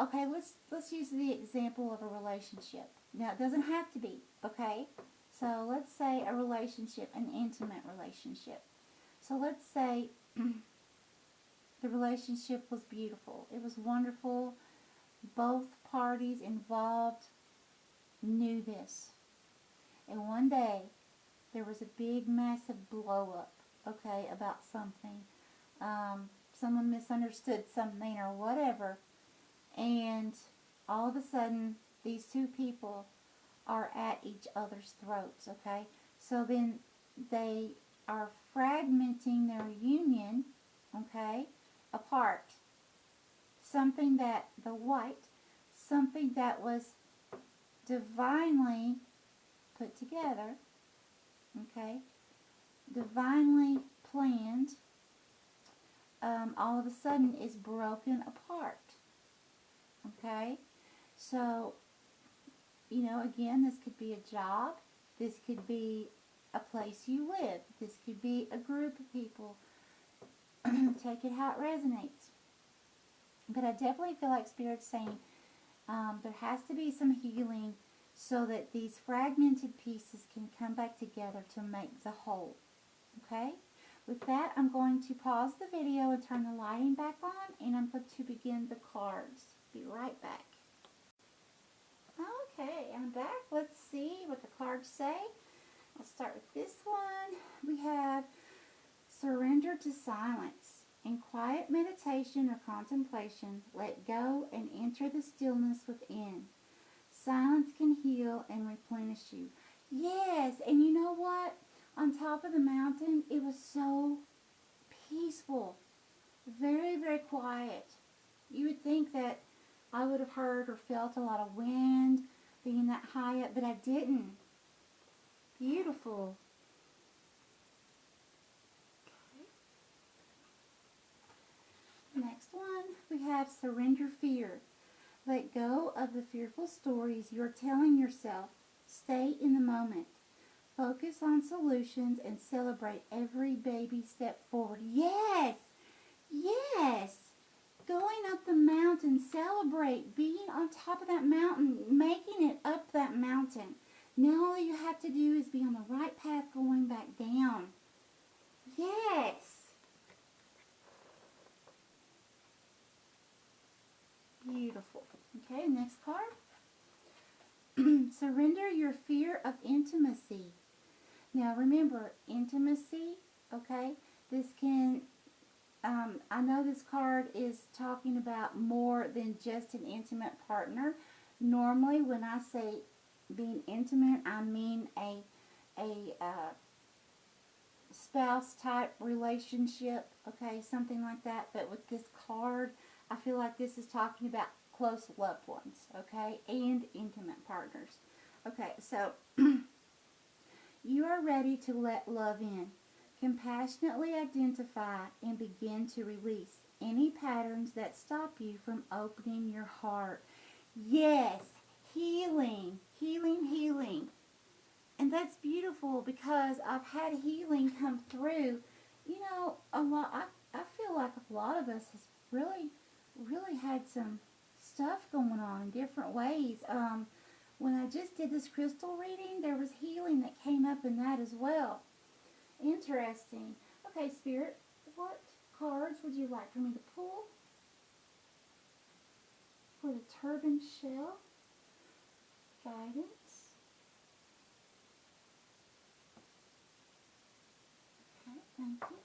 okay, let's use the example of a relationship. Now, it doesn't have to be, okay? So let's say a relationship, an intimate relationship. So let's say the relationship was beautiful. It was wonderful. Both parties involved knew this. And one day, there was a big, massive blow-up, okay, about something. Someone misunderstood something or whatever. And all of a sudden, these two people are at each other's throats, okay? So then they are fragmenting their union, okay, apart. Something that, the white, something that was divinely put together, okay, divinely planned, all of a sudden is broken apart, okay? So, you know, again, this could be a job, this could be a place you live, this could be a group of people. Take it how it resonates. But I definitely feel like Spirit's saying there has to be some healing so that these fragmented pieces can come back together to make the whole. Okay? With that, I'm going to pause the video and turn the lighting back on, and I'm going to begin the cards. Be right back. Okay, I'm back. Let's see what the cards say. I'll start with this one. We have surrender to silence. In quiet meditation or contemplation, let go and enter the stillness within. Silence can heal and replenish you. Yes, and you know what? On top of the mountain, it was so peaceful. Very, very quiet. You would think that I would have heard or felt a lot of wind being that high up, but I didn't. Beautiful. Next one, we have surrender fear. Let go of the fearful stories you're telling yourself. Stay in the moment. Focus on solutions and celebrate every baby step forward. Yes! Yes! Going up the mountain, celebrate being on top of that mountain, making it up that mountain. Now all you have to do is be on the right path going back down. Yes. Beautiful. Okay, next card. Surrender your fear of intimacy. Now remember, intimacy, okay, this can, I know this card is talking about more than just an intimate partner. Normally when I say being intimate, I mean a spouse type relationship, okay, something like that. But with this card, I feel like this is talking about close loved ones, okay, and intimate partners. Okay, so you are ready to let love in. Compassionately identify and begin to release any patterns that stop you from opening your heart. Yes, healing, healing, healing. And that's beautiful because I've had healing come through. You know, I feel like a lot of us has really had some stuff going on in different ways. When I just did this crystal reading, there was healing that came up in that as well. Interesting. Okay, Spirit, what cards would you like for me to pull for the turban shell? Guidance. Okay, thank you.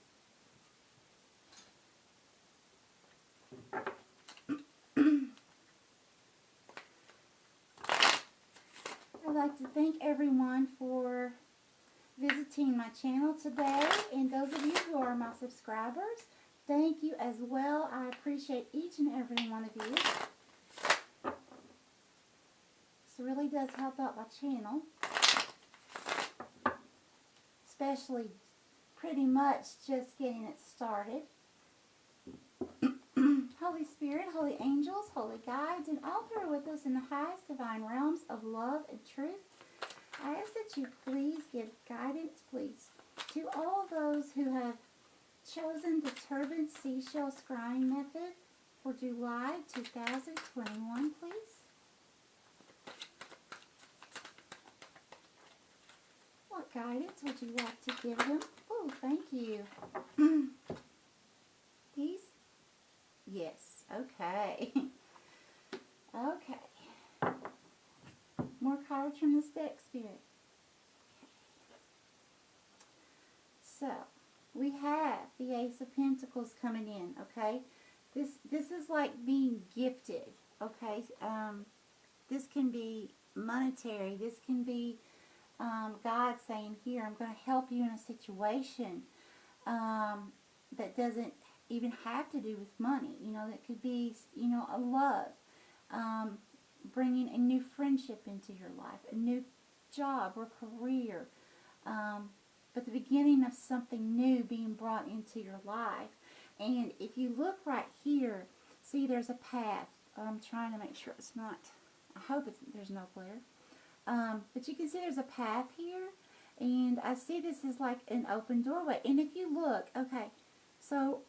I'd like to thank everyone for visiting my channel today, and those of you who are my subscribers, thank you as well. I appreciate each and every one of you. This really does help out my channel, especially pretty much just getting it started. Holy Spirit, holy angels, holy guides, and all who are with us in the highest divine realms of love and truth, I ask that you please give guidance, please, to all those who have chosen the Turban Seashell Scrying method for July 2021, please. What guidance would you like to give them? Oh, thank you. These? Yes. Okay. Okay. More cards from this deck, Spirit. Okay. So, we have the Ace of Pentacles coming in, okay? This is like being gifted, okay? This can be monetary. This can be God saying, here, I'm going to help you in a situation that doesn't even have to do with money. You know, that could be, you know, a love. Bringing a new friendship into your life, a new job or career, but the beginning of something new being brought into your life. And if you look right here, see there's a path. I'm trying to make sure it's not, I hope there's no glare. But you can see there's a path here, and I see this is like an open doorway. And if you look, okay, so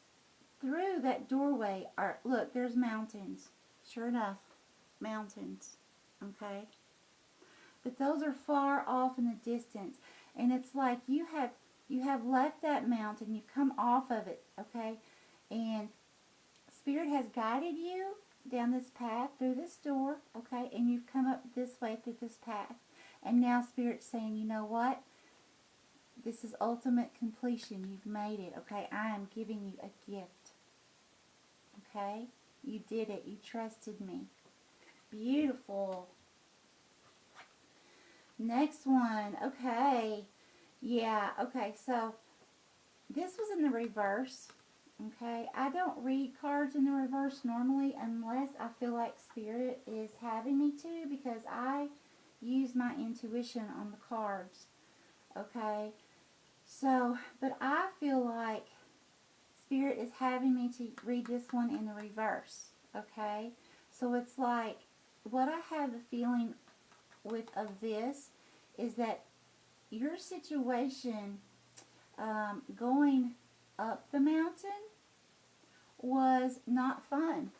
through that doorway look, there's mountains. Sure enough, mountains, okay? But those are far off in the distance, and it's like you have left that mountain, you've come off of it, okay? And Spirit has guided you down this path through this door, okay? And you've come up this way through this path, and now Spirit's saying, you know what? This is ultimate completion. You've made it, okay? I am giving you a gift, okay? You did it. You trusted me. Beautiful. Next one. Okay. Yeah. Okay. So this was in the reverse. Okay. I don't read cards in the reverse normally unless I feel like Spirit is having me to, because I use my intuition on the cards. Okay. So, but I feel like Spirit is having me to read this one in the reverse. Okay. So it's like, what I have the feeling of this is that your situation going up the mountain was not fun,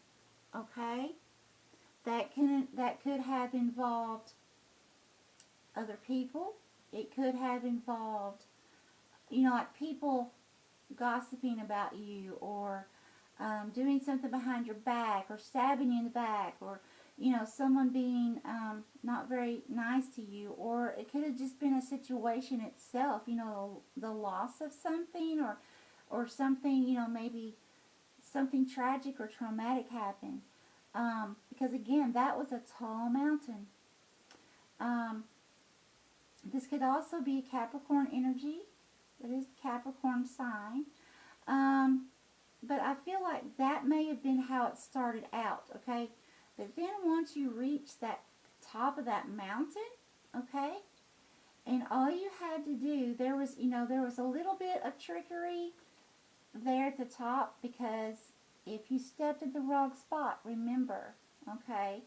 okay? That could have involved other people. It could have involved, you know, like people gossiping about you, or doing something behind your back, or stabbing you in the back, or someone being not very nice to you, or it could have just been a situation itself, the loss of something, or something, maybe something tragic or traumatic happened. Because again, that was a tall mountain. This could also be Capricorn energy. It is Capricorn sign. But I feel like that may have been how it started out, okay? But then once you reach that top of that mountain, okay, and all you had to do, there was a little bit of trickery there at the top, because if you stepped at the wrong spot, remember, okay,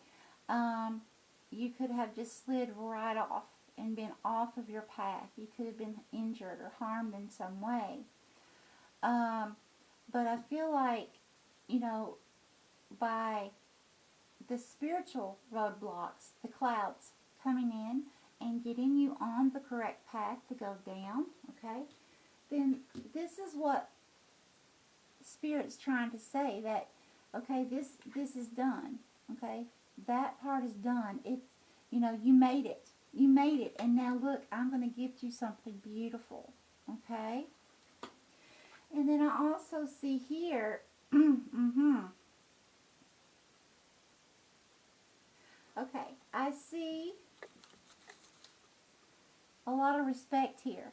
you could have just slid right off and been off of your path. You could have been injured or harmed in some way. But I feel like, by the spiritual roadblocks, the clouds coming in and getting you on the correct path to go down, okay, then this is what Spirit's trying to say, that, okay, this is done, okay, that part is done. It's, you made it. You made it, and now look, I'm going to gift you something beautiful, okay? And then I also see here, okay, I see a lot of respect here,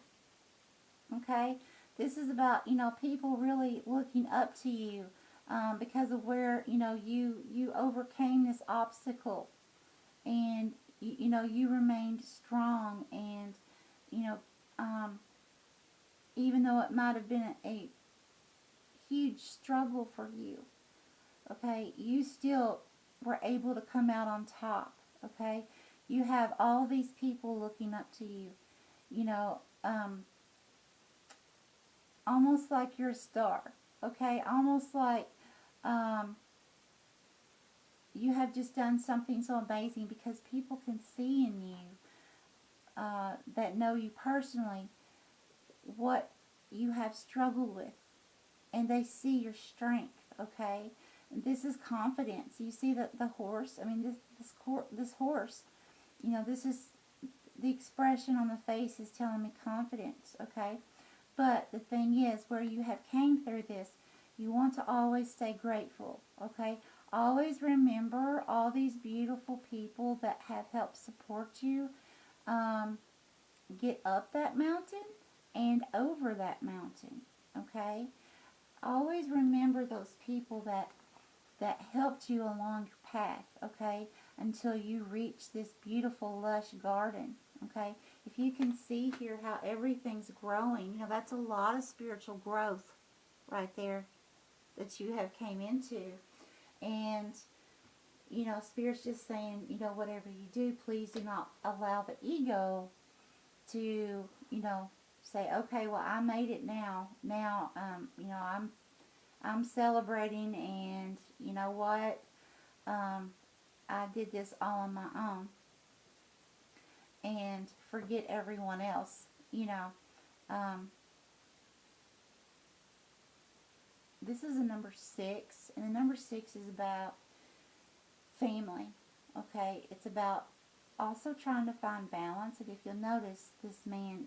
okay? This is about, people really looking up to you because of where, you overcame this obstacle, and, you remained strong, and, even though it might have been a huge struggle for you, okay, you still were able to come out on top, okay? You have all these people looking up to you, almost like you're a star, okay? Almost like you have just done something so amazing, because people can see in you that know you personally what you have struggled with, and they see your strength, okay? This is confidence. You see the horse, I mean, this horse, this is the expression on the face is telling me confidence, okay? But the thing is, where you have came through this, you want to always stay grateful, okay? Always remember all these beautiful people that have helped support you get up that mountain and over that mountain, okay? Always remember those people that helped you along your path, okay, until you reach this beautiful, lush garden, okay? If you can see here how everything's growing, that's a lot of spiritual growth right there that you have came into. And, Spirit's just saying, whatever you do, please do not allow the ego to, say, okay, well, I made it now. Now, I'm celebrating, and you know what? I did this all on my own, and forget everyone else. This is a number 6, and the number 6 is about family. Okay, it's about also trying to find balance. And if you'll notice, this man,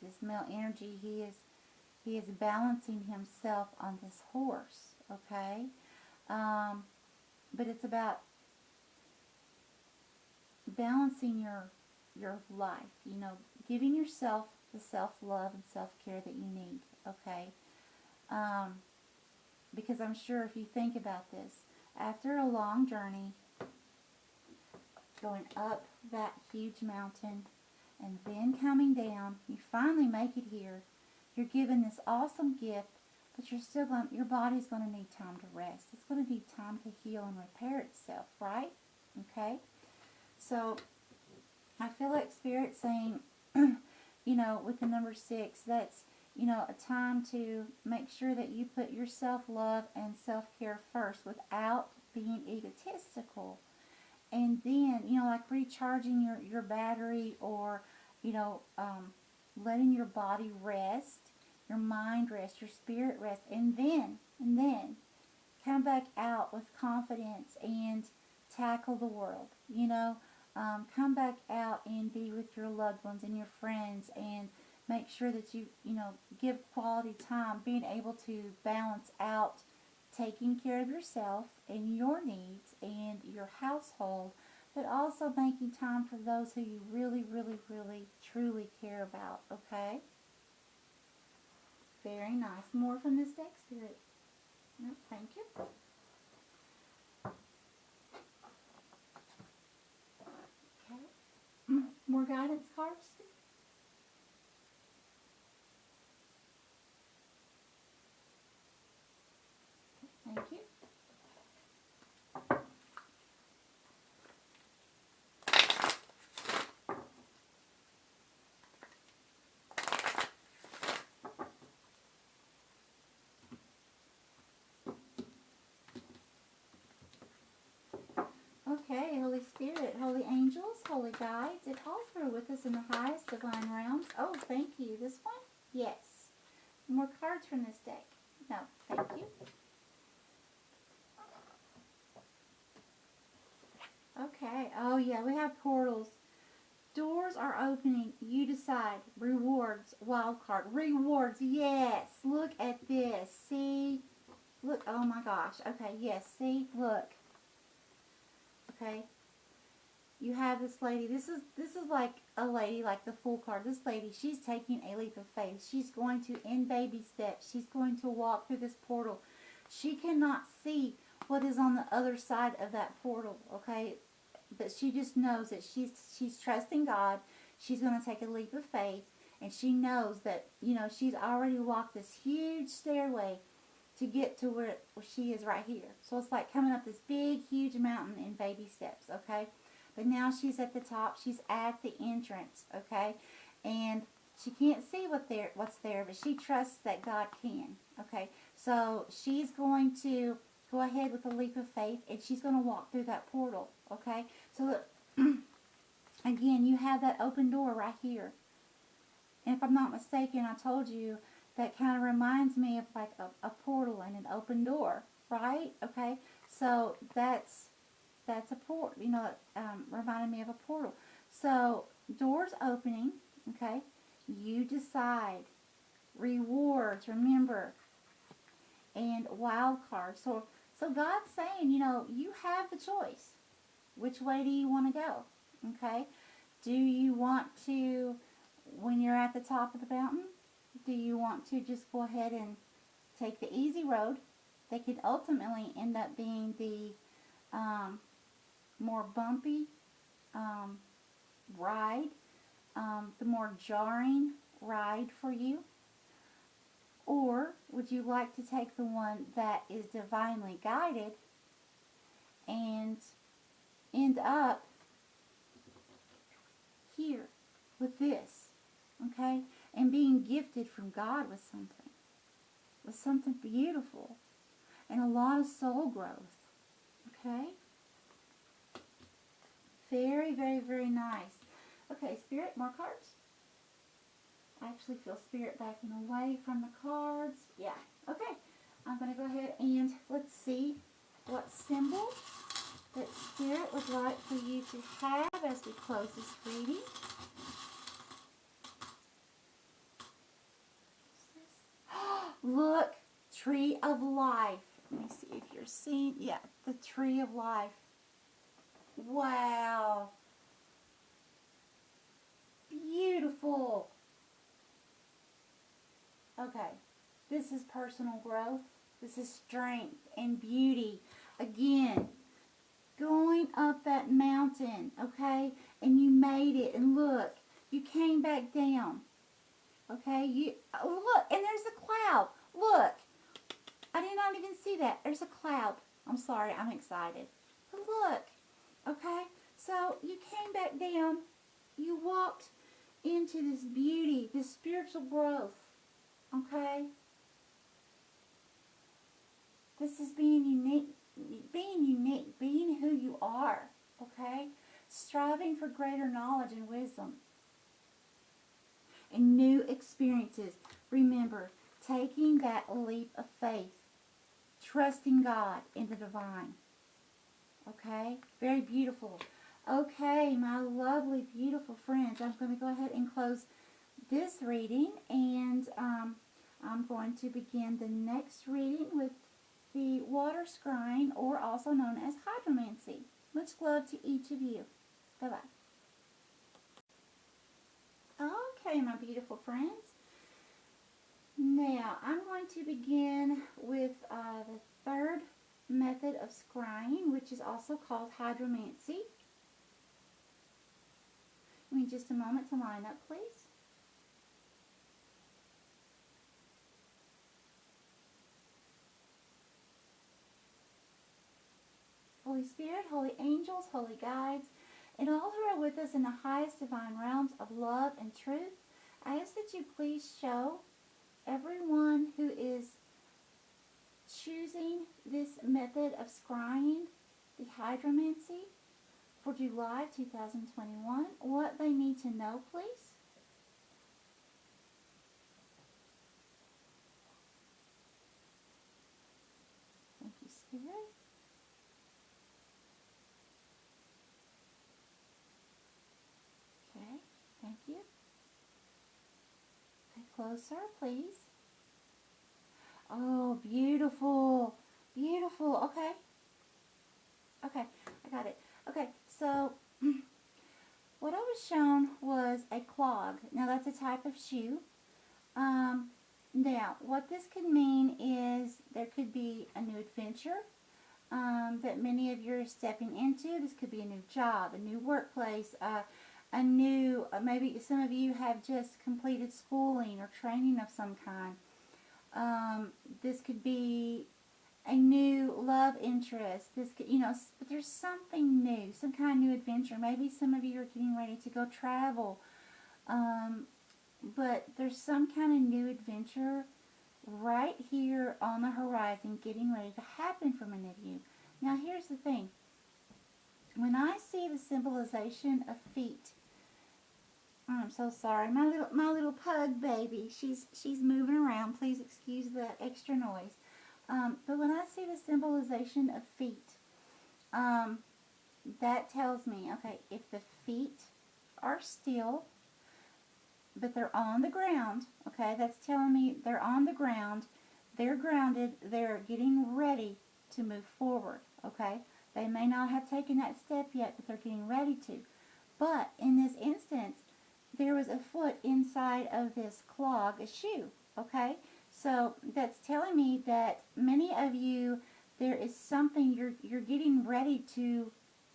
this male energy, he is balancing himself on this horse. Okay, but it's about balancing your life. Giving yourself the self-love and self-care that you need. Okay, because I'm sure if you think about this, after a long journey, going up that huge mountain and then coming down, you finally make it here. You're given this awesome gift, but your body's going to need time to rest. It's going to need time to heal and repair itself, right? Okay? So, I feel like Spirit's saying, with the number 6, that's, a time to make sure that you put your self-love and self-care first without being egotistical. And then, like recharging your battery, or, letting your body rest, your mind rest, your spirit rest, and then come back out with confidence and tackle the world. You know, come back out and be with your loved ones and your friends, and make sure that you know, give quality time, being able to balance out taking care of yourself and your needs and your household, but also making time for those who you really, really, really, truly care about, okay? Very nice. More from this deck, Spirit. No, thank you. Okay. More guidance cards. Thank you. Okay, Holy Spirit, Holy Angels, Holy Guides, if all through with us in the highest divine realms. Oh, thank you. This one? Yes. More cards from this deck. No, thank you. Okay. Oh, yeah, we have portals. Doors are opening. You decide. Rewards. Wild card. Rewards. Yes. Look at this. See? Look. Oh, my gosh. Okay, yes. See? Look. Okay. You have this lady. This is like a lady, like the Fool card. This lady, she's taking a leap of faith. She's going to, in baby steps, she's going to walk through this portal. She cannot see what is on the other side of that portal, okay? But she just knows that she's trusting God. She's going to take a leap of faith, and she knows that, you know, she's already walked this huge stairway to get to where she is right here. So it's like coming up this big, huge mountain in baby steps, okay? But now she's at the top. She's at the entrance, okay? And she can't see what's there, but she trusts that God can, okay? So she's going to go ahead with a leap of faith, and she's going to walk through that portal, okay? So look, again, you have that open door right here. And if I'm not mistaken, I told you that kind of reminds me of like a portal and an open door, right? Okay, so that's a port, you know, reminded me of a portal. So doors opening, okay, you decide. Rewards, remember, and wild cards. So God's saying, you know, you have the choice. Which way do you want to go? Okay, do you want to, when you're at the top of the mountain, do you want to just go ahead and take the easy road that could ultimately end up being the more bumpy ride, the more jarring ride for you? Or would you like to take the one that is divinely guided and end up here with this, okay? And being gifted from God with something beautiful and a lot of soul growth, okay? Very, very, very nice. Okay, Spirit, more cards. I actually feel Spirit backing away from the cards. Yeah, okay. I'm going to go ahead and let's see what symbol that Spirit would like for you to have as we close this reading. Look, Tree of Life. Let me see if you're seeing. Yeah, the Tree of Life. Wow. Beautiful. Okay, this is personal growth. This is strength and beauty. Again, going up that mountain, okay, and you made it, and look, you came back down. Okay, oh, look, and there's a cloud. Look, I did not even see that. There's a cloud. I'm sorry, I'm excited. But look, okay, so you came back down. You walked into this beauty, this spiritual growth. Okay? This is being unique, being who you are. Okay? Striving for greater knowledge and wisdom and new experiences. Remember, taking that leap of faith, trusting God in the divine. Okay? Very beautiful. Okay, my lovely, beautiful friends, I'm going to go ahead and close this reading, and I'm going to begin the next reading with the water scrying, or also known as hydromancy. Much love to each of you. Bye-bye. Okay, my beautiful friends. Now, I'm going to begin with the third method of scrying, which is also called hydromancy. Give me just a moment to line up, please. Holy Spirit, holy angels, holy guides, and all who are with us in the highest divine realms of love and truth, I ask that you please show everyone who is choosing this method of scrying, the hydromancy, for July 2021, what they need to know, please. Thank you, Spirit. Okay, thank you. Okay, closer, please. Oh, beautiful. Beautiful. Okay. Okay, I got it. Okay, so what I was shown was a clog. Now, that's a type of shoe. Now, what this could mean is there could be a new adventure that many of you are stepping into. This could be a new job, a new workplace, a new, maybe some of you have just completed schooling or training of some kind. This could be a new love interest. This could, but there's something new, some kind of new adventure. Maybe some of you are getting ready to go travel. But there's some kind of new adventure right here on the horizon getting ready to happen for many of you. Now, here's the thing. When I see the symbolization of feet, I'm so sorry. My little pug baby, she's moving around. Please excuse the extra noise. But when I see the symbolization of feet, that tells me, okay, if the feet are still, but they're on the ground, okay, that's telling me they're on the ground, they're grounded, they're getting ready to move forward, okay? They may not have taken that step yet, but they're getting ready to. But in this instance, there was a foot inside of this clog, a shoe, okay? So that's telling me that many of you, there is something you're getting ready to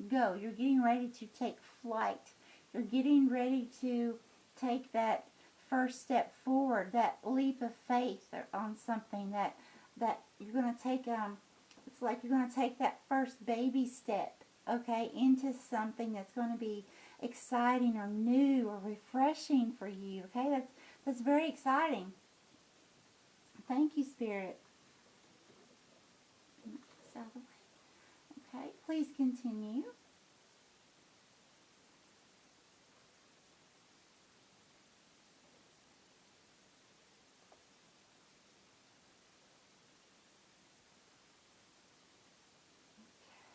go. You're getting ready to take flight. You're getting ready to take that first step forward, that leap of faith on something that you're going to take. It's like you're going to take that first baby step, okay, into something that's going to be exciting or new or refreshing for you. Okay, that's very exciting. Thank you, Spirit. Okay, please continue.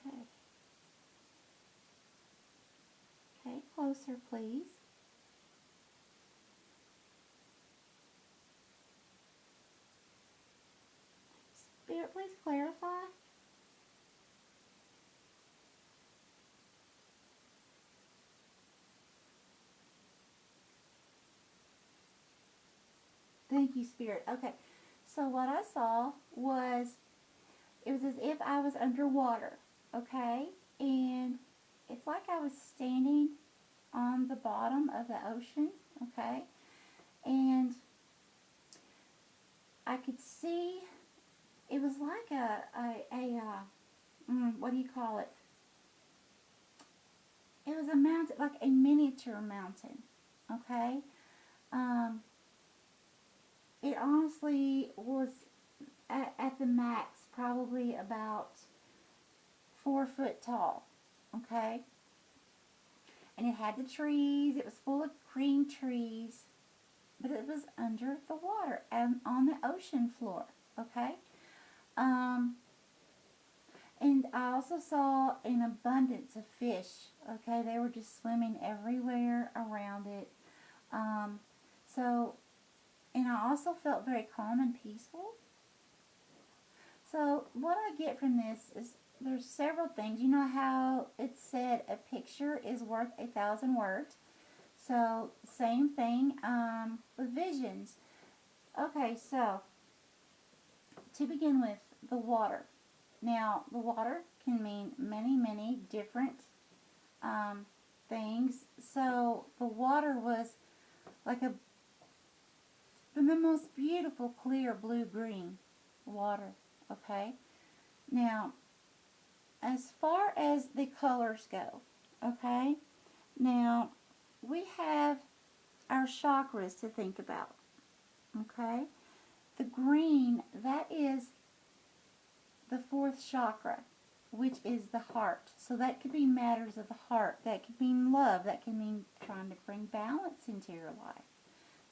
Okay. Okay, closer, please. Spirit, please clarify. Thank you, Spirit. Okay, so what I saw was, it was as if I was underwater, okay? And it's like I was standing on the bottom of the ocean, okay? And I could see, it was like what do you call it? It was a mountain, like a miniature mountain, okay? It honestly was at the max probably about 4 foot tall, okay? And it had the trees. It was full of green trees. but it was under the water and on the ocean floor, okay? And I also saw an abundance of fish, okay? They were just swimming everywhere around it. And I also felt very calm and peaceful. So what I get from this is there's several things. You know how it said a picture is worth 1,000 words? So same thing with visions. Okay, so to begin with, the water. Now, the water can mean many, many different things. So the water was like the most beautiful, clear, blue-green water. Okay? Now, as far as the colors go, okay? Now, we have our chakras to think about. Okay? The green, that is the fourth chakra, which is the heart. So that could be matters of the heart. That could mean love. That can mean trying to bring balance into your life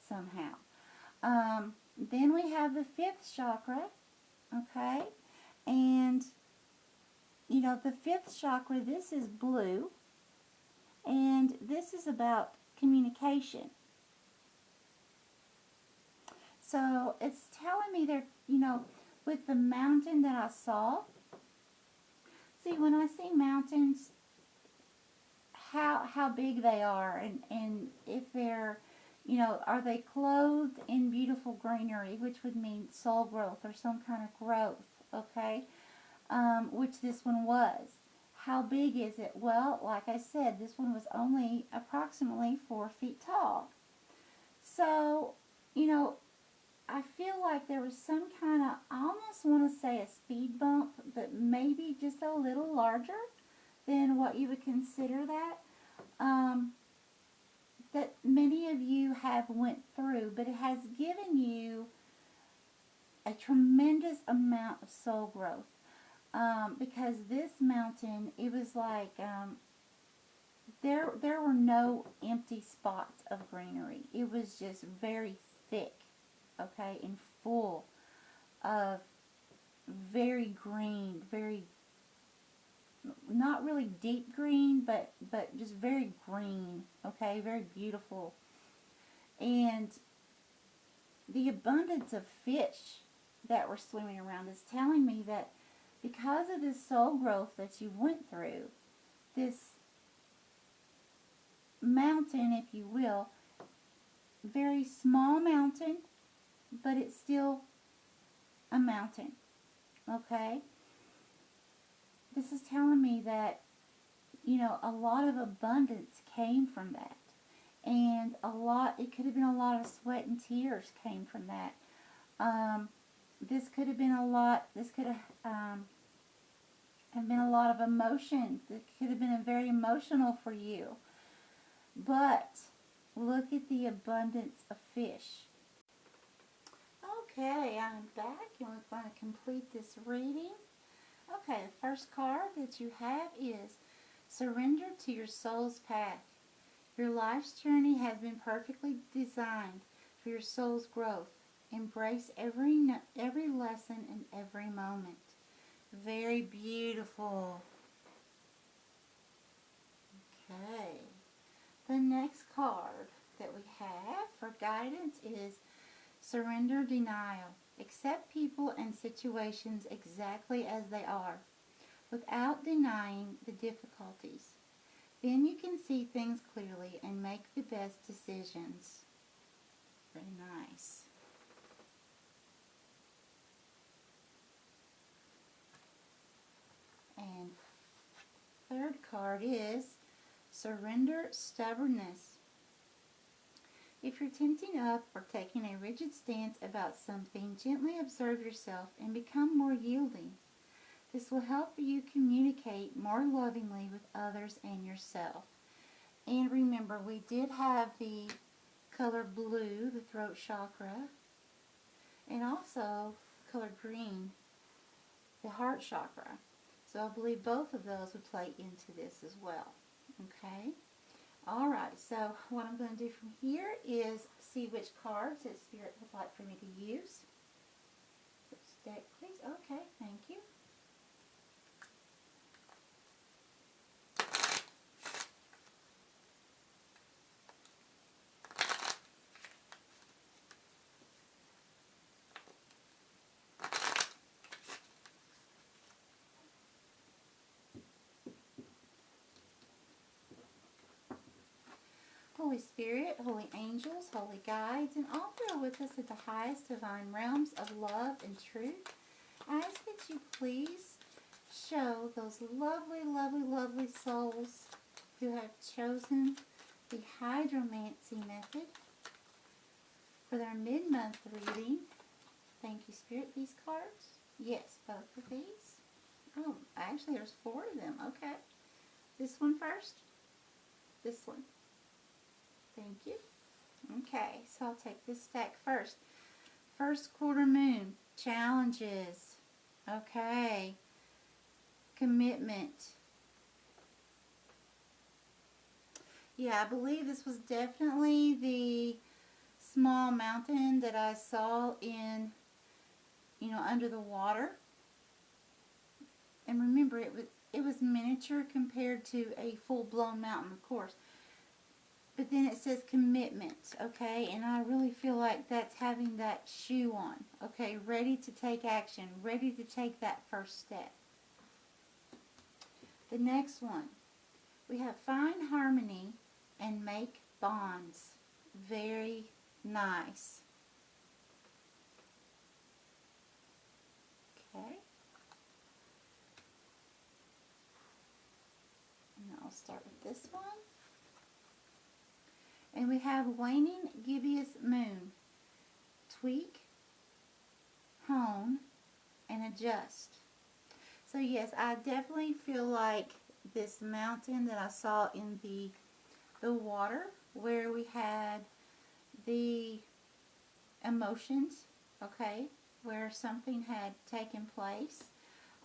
somehow. Then we have the fifth chakra, okay? And, you know, the fifth chakra, this is blue. And this is about communication. So it's telling me there, you know, with the mountain that I saw. See, when I see mountains, how big they are, and if they're, you know, are they clothed in beautiful greenery, which would mean soul growth or some kind of growth, okay? Which this one was. How big is it? Well, like I said, this one was only approximately 4 feet tall. So, you know, I feel like there was some kind of, I almost want to say a speed bump, but maybe just a little larger than what you would consider that. That many of you have went through, but it has given you a tremendous amount of soul growth. Because this mountain, it was like, there were no empty spots of greenery. It was just very thick, okay, and full of very green, very, not really deep green, but just very green, okay, very beautiful. And the abundance of fish that were swimming around is telling me that because of this soul growth that you went through, this mountain, if you will, very small mountain, but it's still a mountain, okay? This is telling me that, you know, a lot of abundance came from that. And it could have been a lot of sweat and tears came from that. This could have been this could have been a lot of emotion. It could have been very emotional for you. But look at the abundance of fish. Okay, I'm back and we're going to complete this reading. Okay, the first card that you have is Surrender to your soul's path. Your life's journey has been perfectly designed for your soul's growth. Embrace every lesson and every moment. Very beautiful. Okay. The next card that we have for guidance is Surrender Denial. Accept people and situations exactly as they are, without denying the difficulties. Then you can see things clearly and make the best decisions. Very nice. And third card is Surrender Stubbornness. If you're tensing up or taking a rigid stance about something, gently observe yourself and become more yielding. This will help you communicate more lovingly with others and yourself. And remember, we did have the color blue, the throat chakra, and also color green, the heart chakra. So I believe both of those would play into this as well. Okay? Alright, so what I'm going to do from here is see which cards that Spirit would like for me to use. Which deck, please? Okay, thank you. Holy Spirit, holy angels, holy guides, and all who are with us at the highest divine realms of love and truth, I ask that you please show those lovely, lovely, lovely souls who have chosen the Hydromancy method for their mid-month reading. Thank you, Spirit. These cards? Yes, both of these. Oh, actually there's 4 of them. Okay. This one first. This one. Thank you. Okay, so I'll take this stack first. First quarter moon, challenges. Okay. Commitment. Yeah, I believe this was definitely the small mountain that I saw in, under the water. And remember, it was miniature compared to a full-blown mountain, of course. But then it says commitment, okay? And I really feel like that's having that shoe on, okay? Ready to take action, ready to take that first step. The next one, we have find harmony and make bonds. Very nice. Okay. And I'll start with this one. And we have waning gibbous moon. Tweak, hone, and adjust. So yes, I definitely feel like this mountain that I saw in the water, where we had the emotions, okay, where something had taken place.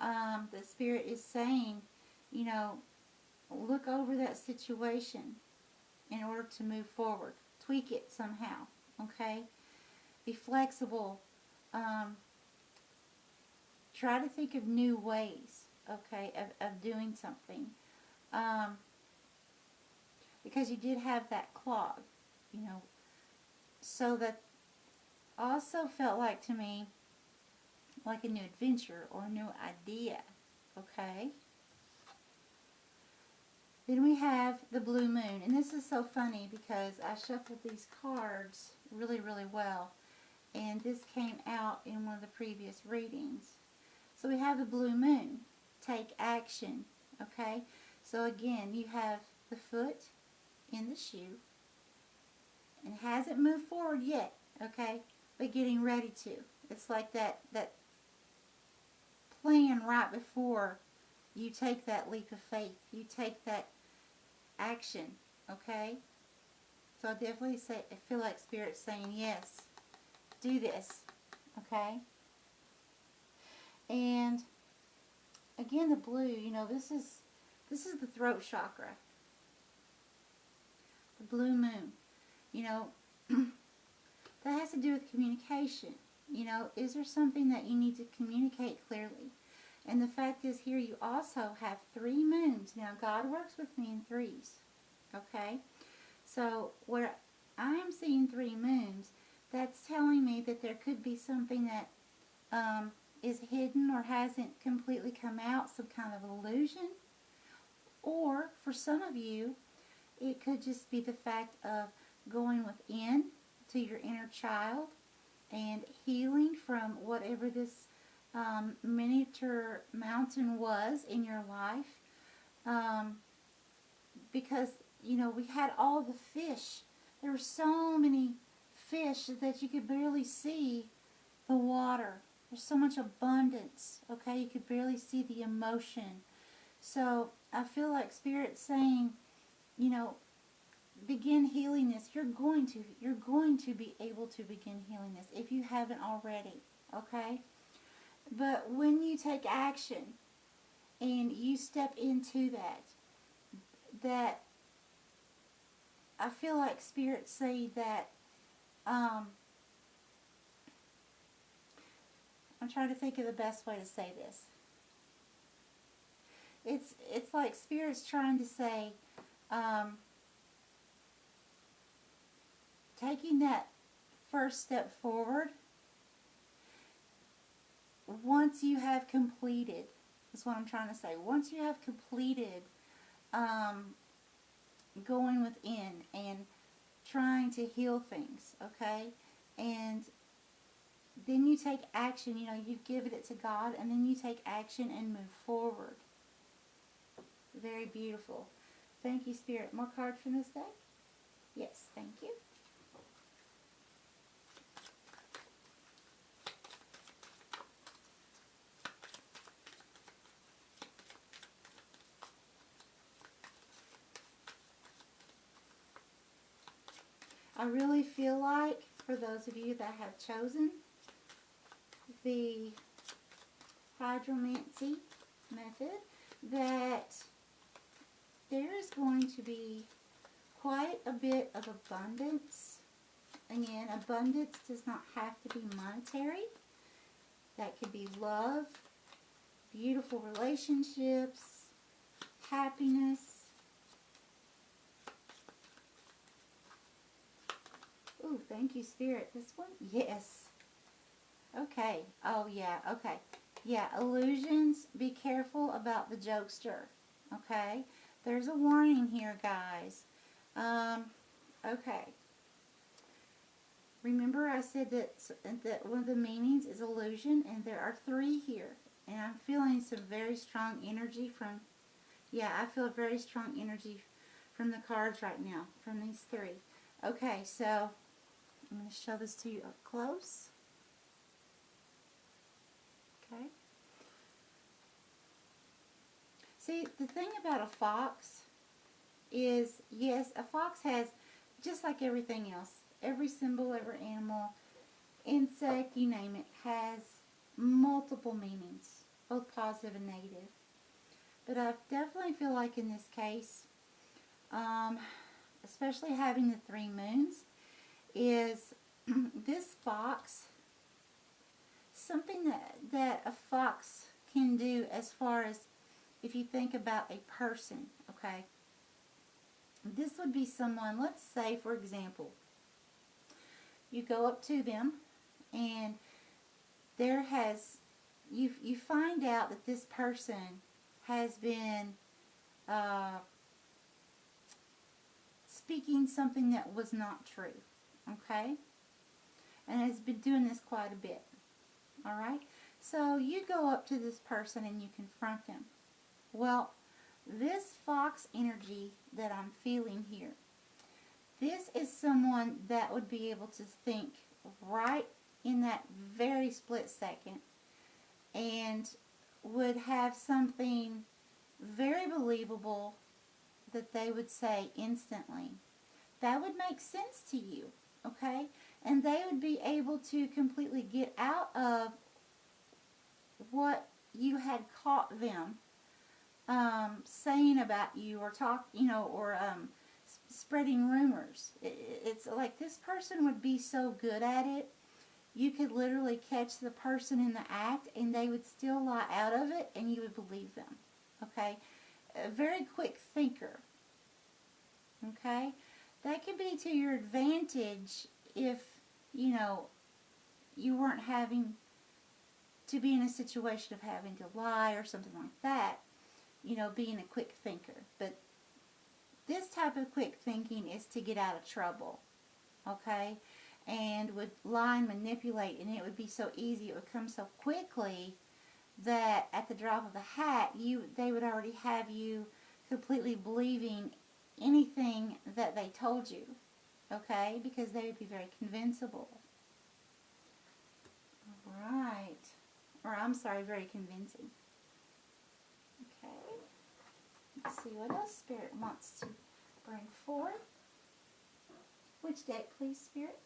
The Spirit is saying, look over that situation in order to move forward. Tweak it somehow, okay? Be flexible. Try to think of new ways, okay, of doing something. Because you did have that clog, so that also felt like to me like a new adventure or a new idea, okay? Then we have the blue moon, and this is so funny because I shuffled these cards really, really well, and this came out in one of the previous readings. So we have the blue moon, take action, okay? So again, you have the foot in the shoe, and hasn't moved forward yet, okay? But getting ready to. It's like that plan right before you take that leap of faith. You take that action, okay? So I definitely I feel like Spirit's saying, yes, do this, okay? And again, the blue, this is the throat chakra. The blue moon, that has to do with communication. Is there something that you need to communicate clearly? And the fact is here you also have 3 moons. Now God works with me in 3s. Okay? So where I'm seeing 3 moons, that's telling me that there could be something that is hidden or hasn't completely come out, some kind of illusion. Or for some of you, it could just be the fact of going within to your inner child and healing from whatever this miniature mountain was in your life, because we had all the fish. There were so many fish that you could barely see the water. There's so much abundance, okay? You could barely see the emotion. So I feel like Spirit's saying, begin healing this. You're going to be able to begin healing this if you haven't already, okay? But when you take action and you step into that I feel like Spirit say that, I'm trying to think of the best way to say this. It's like Spirit's trying to say, taking that first step forward, once you have completed, is what I'm trying to say. Once you have completed going within and trying to heal things, okay? And then you take action, you know, you give it to God, and then you take action and move forward. Very beautiful. Thank you, Spirit. More cards from this deck? Yes, thank you. I really feel like, for those of you that have chosen the Hydromancy method, that there is going to be quite a bit of abundance. Again, abundance does not have to be monetary. That could be love, beautiful relationships, happiness. Ooh, thank you, Spirit. This one? Yes. Okay. Oh, yeah. Okay. Yeah, illusions. Be careful about the jokester. Okay? There's a warning here, guys. Okay. Remember I said that one of the meanings is illusion, and there are 3 here. And I'm feeling some very strong energy from, yeah, I feel very strong energy from the cards right now, from these 3. Okay, so I'm going to show this to you up close. Okay. See, the thing about a fox is, yes, a fox has, just like everything else, every symbol, every animal, insect, you name it, has multiple meanings, both positive and negative. But I definitely feel like in this case, especially having the 3 moons, is this fox, something that a fox can do as far as if you think about a person, okay? This would be someone, let's say, for example, you go up to them and you find out that this person has been speaking something that was not true, okay? And has been doing this quite a bit, all right? So you go up to this person and you confront them. Well, this fox energy that I'm feeling here, this is someone that would be able to think right in that very split second and would have something very believable that they would say instantly. That would make sense to you, okay? And they would be able to completely get out of what you had caught them saying about you, or spreading rumors. It's like this person would be so good at it, you could literally catch the person in the act and they would still lie out of it and you would believe them, okay? A very quick thinker, okay? That could be to your advantage if, you weren't having to be in a situation of having to lie or something like that, being a quick thinker. But this type of quick thinking is to get out of trouble, okay? And would lie and manipulate, and it would be so easy, it would come so quickly that at the drop of a hat, they would already have you completely believing anything that they told you, okay? Because they would be very convincible. Right. Or, I'm sorry, very convincing. Okay. Let's see what else Spirit wants to bring forward. Which deck, please, Spirit?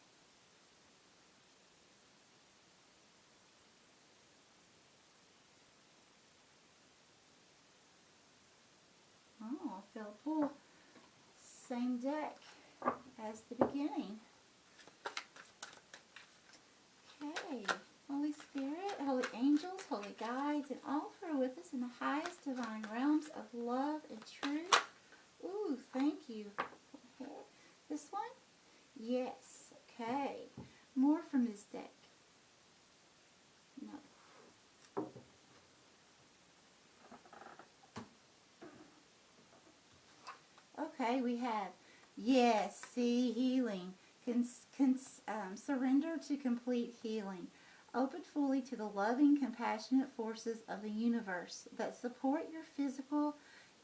Oh, I feel a pull. Same deck. as the beginning. Okay. Holy Spirit, holy angels, holy guides, and all who are with us in the highest divine realms of love and truth. Ooh, thank you. Okay. This one? Yes. Okay. More from this deck. No. Okay, we have, yes, see, healing. Surrender to complete healing. Open fully to the loving, compassionate forces of the universe that support your physical,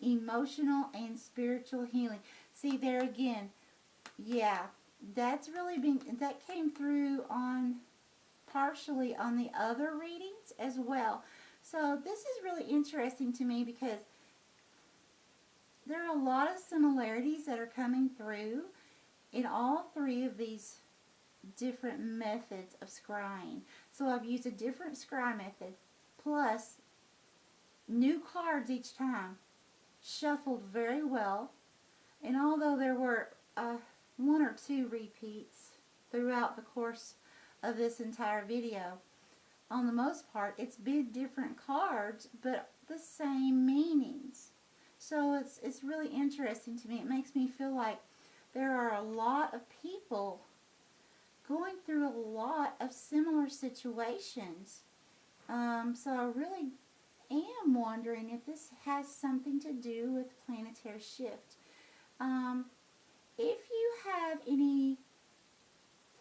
emotional, and spiritual healing. See, there again, yeah, that's really been, that came through on, partially on the other readings as well. So this is really interesting to me because there are a lot of similarities that are coming through in all three of these different methods of scrying. So I've used a different scry method, plus new cards each time, shuffled very well. And although there were one or two repeats throughout the course of this entire video, on the most part it's been different cards but the same meanings. So it's really interesting to me. It makes me feel like there are a lot of people going through a lot of similar situations. So I really am wondering if this has something to do with planetary shift. If you have any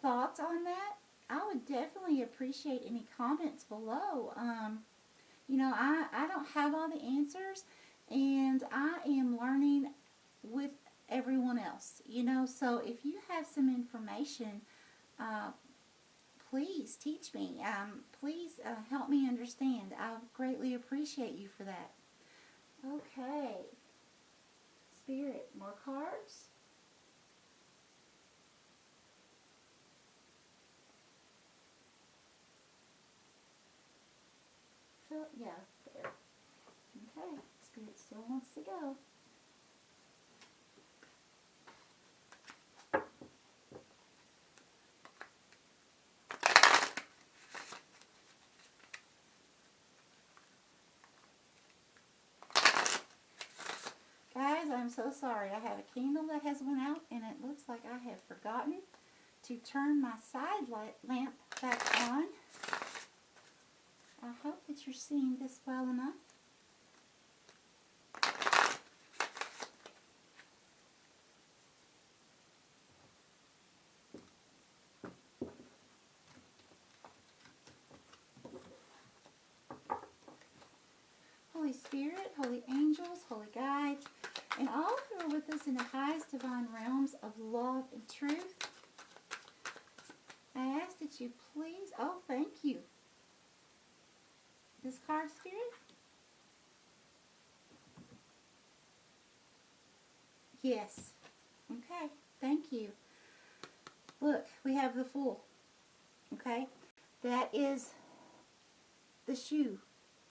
thoughts on that, I would definitely appreciate any comments below. You know, I don't have all the answers, and I am learning with everyone else, you know, so if you have some information, please teach me. Please help me understand. I greatly appreciate you for that. Okay. Spirit, more cards. So, yeah, there. Okay. Spirit still wants to go. Guys, I'm so sorry. I have a candle that has went out, and it looks like I have forgotten to turn my side light lamp back on. I hope that you're seeing this well enough. Holy Spirit, holy angels, holy guides, and all who are with us in the highest divine realms of love and truth, I ask that you please, oh, thank you. This card, Spirit? Yes. Okay, thank you. Look, we have the Fool. Okay, that is the shoe,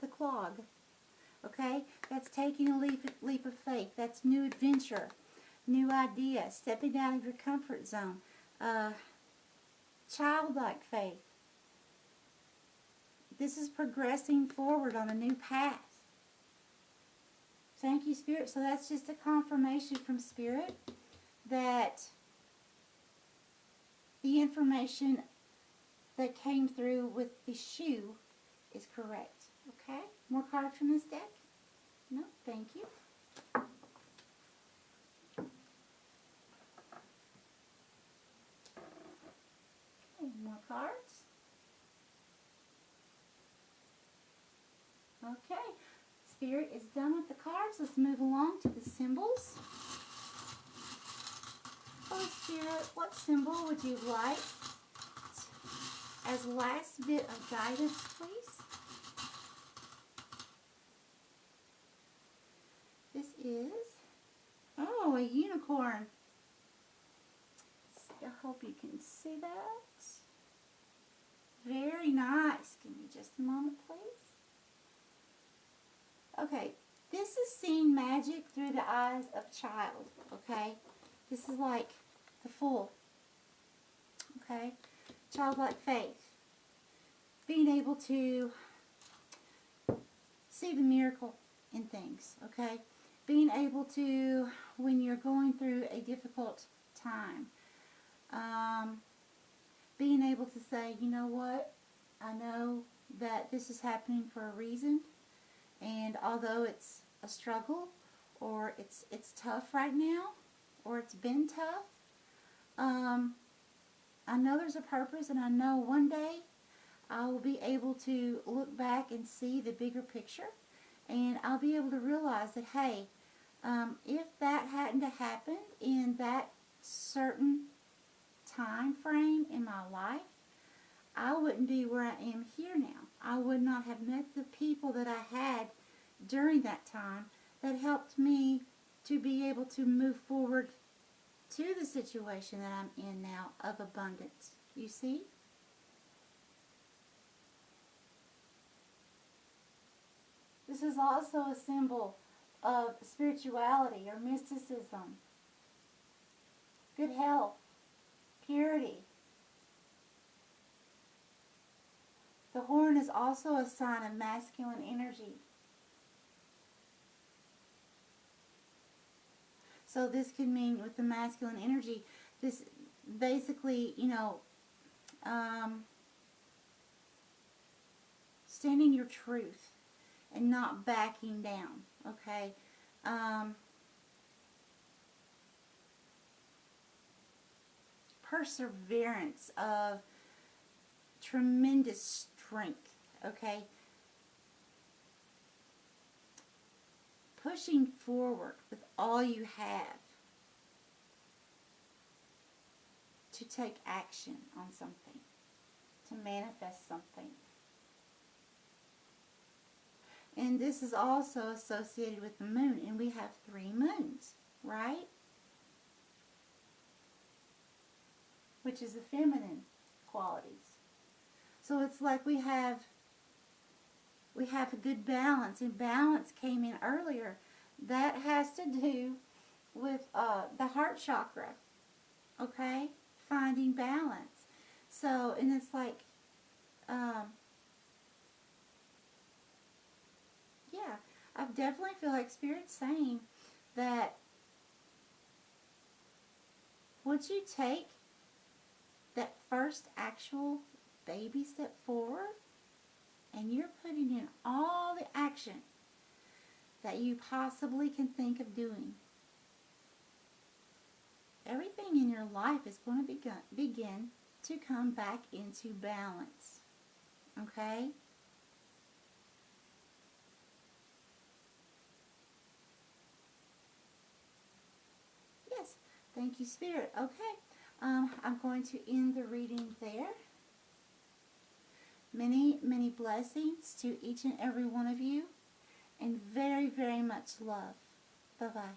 the clog. Okay, that's taking a leap of faith. That's new adventure, new idea, stepping out of your comfort zone, childlike faith. This is progressing forward on a new path. Thank you, Spirit. So that's just a confirmation from Spirit that the information that came through with the shoe is correct. Okay? More cards from this deck? No, thank you. Okay, more cards. Okay, Spirit is done with the cards. Let's move along to the symbols. Holy Spirit, what symbol would you like as last bit of guidance, please? This is, oh, a unicorn. I hope you can see that. Very nice. Give me just a moment, please. Okay, this is seeing magic through the eyes of a child, okay? This is like the full. Okay? Childlike faith. Being able to see the miracle in things. Okay? Being able to, when you're going through a difficult time, being able to say, you know what, I know that this is happening for a reason, and although it's a struggle, or it's tough right now, or it's been tough, I know there's a purpose, and I know one day I will be able to look back and see the bigger picture, and I'll be able to realize that, hey, if that hadn't happened in that certain time frame in my life, I wouldn't be where I am here now. I would not have met the people that I had during that time that helped me to be able to move forward to the situation that I'm in now of abundance. You see? This is also a symbol of spirituality or mysticism, good health, purity. The horn is also a sign of masculine energy. So this can mean, with the masculine energy, this basically, you know, standing your truth and not backing down, okay? Perseverance of tremendous strength, okay? Pushing forward with all you have to take action on something, to manifest something. And this is also associated with the moon, and we have 3 moons, right? Which is the feminine qualities. So it's like we have a good balance, and balance came in earlier. That has to do with the heart chakra, okay? Finding balance. So, and it's like, yeah, I definitely feel like Spirit's saying that once you take that first actual baby step forward, and you're putting in all the action that you possibly can think of doing, everything in your life is going to begin to come back into balance. Okay? Yes. Thank you, Spirit. Okay. I'm going to end the reading there. Many, many blessings to each and every one of you, and very, very much love. Bye-bye.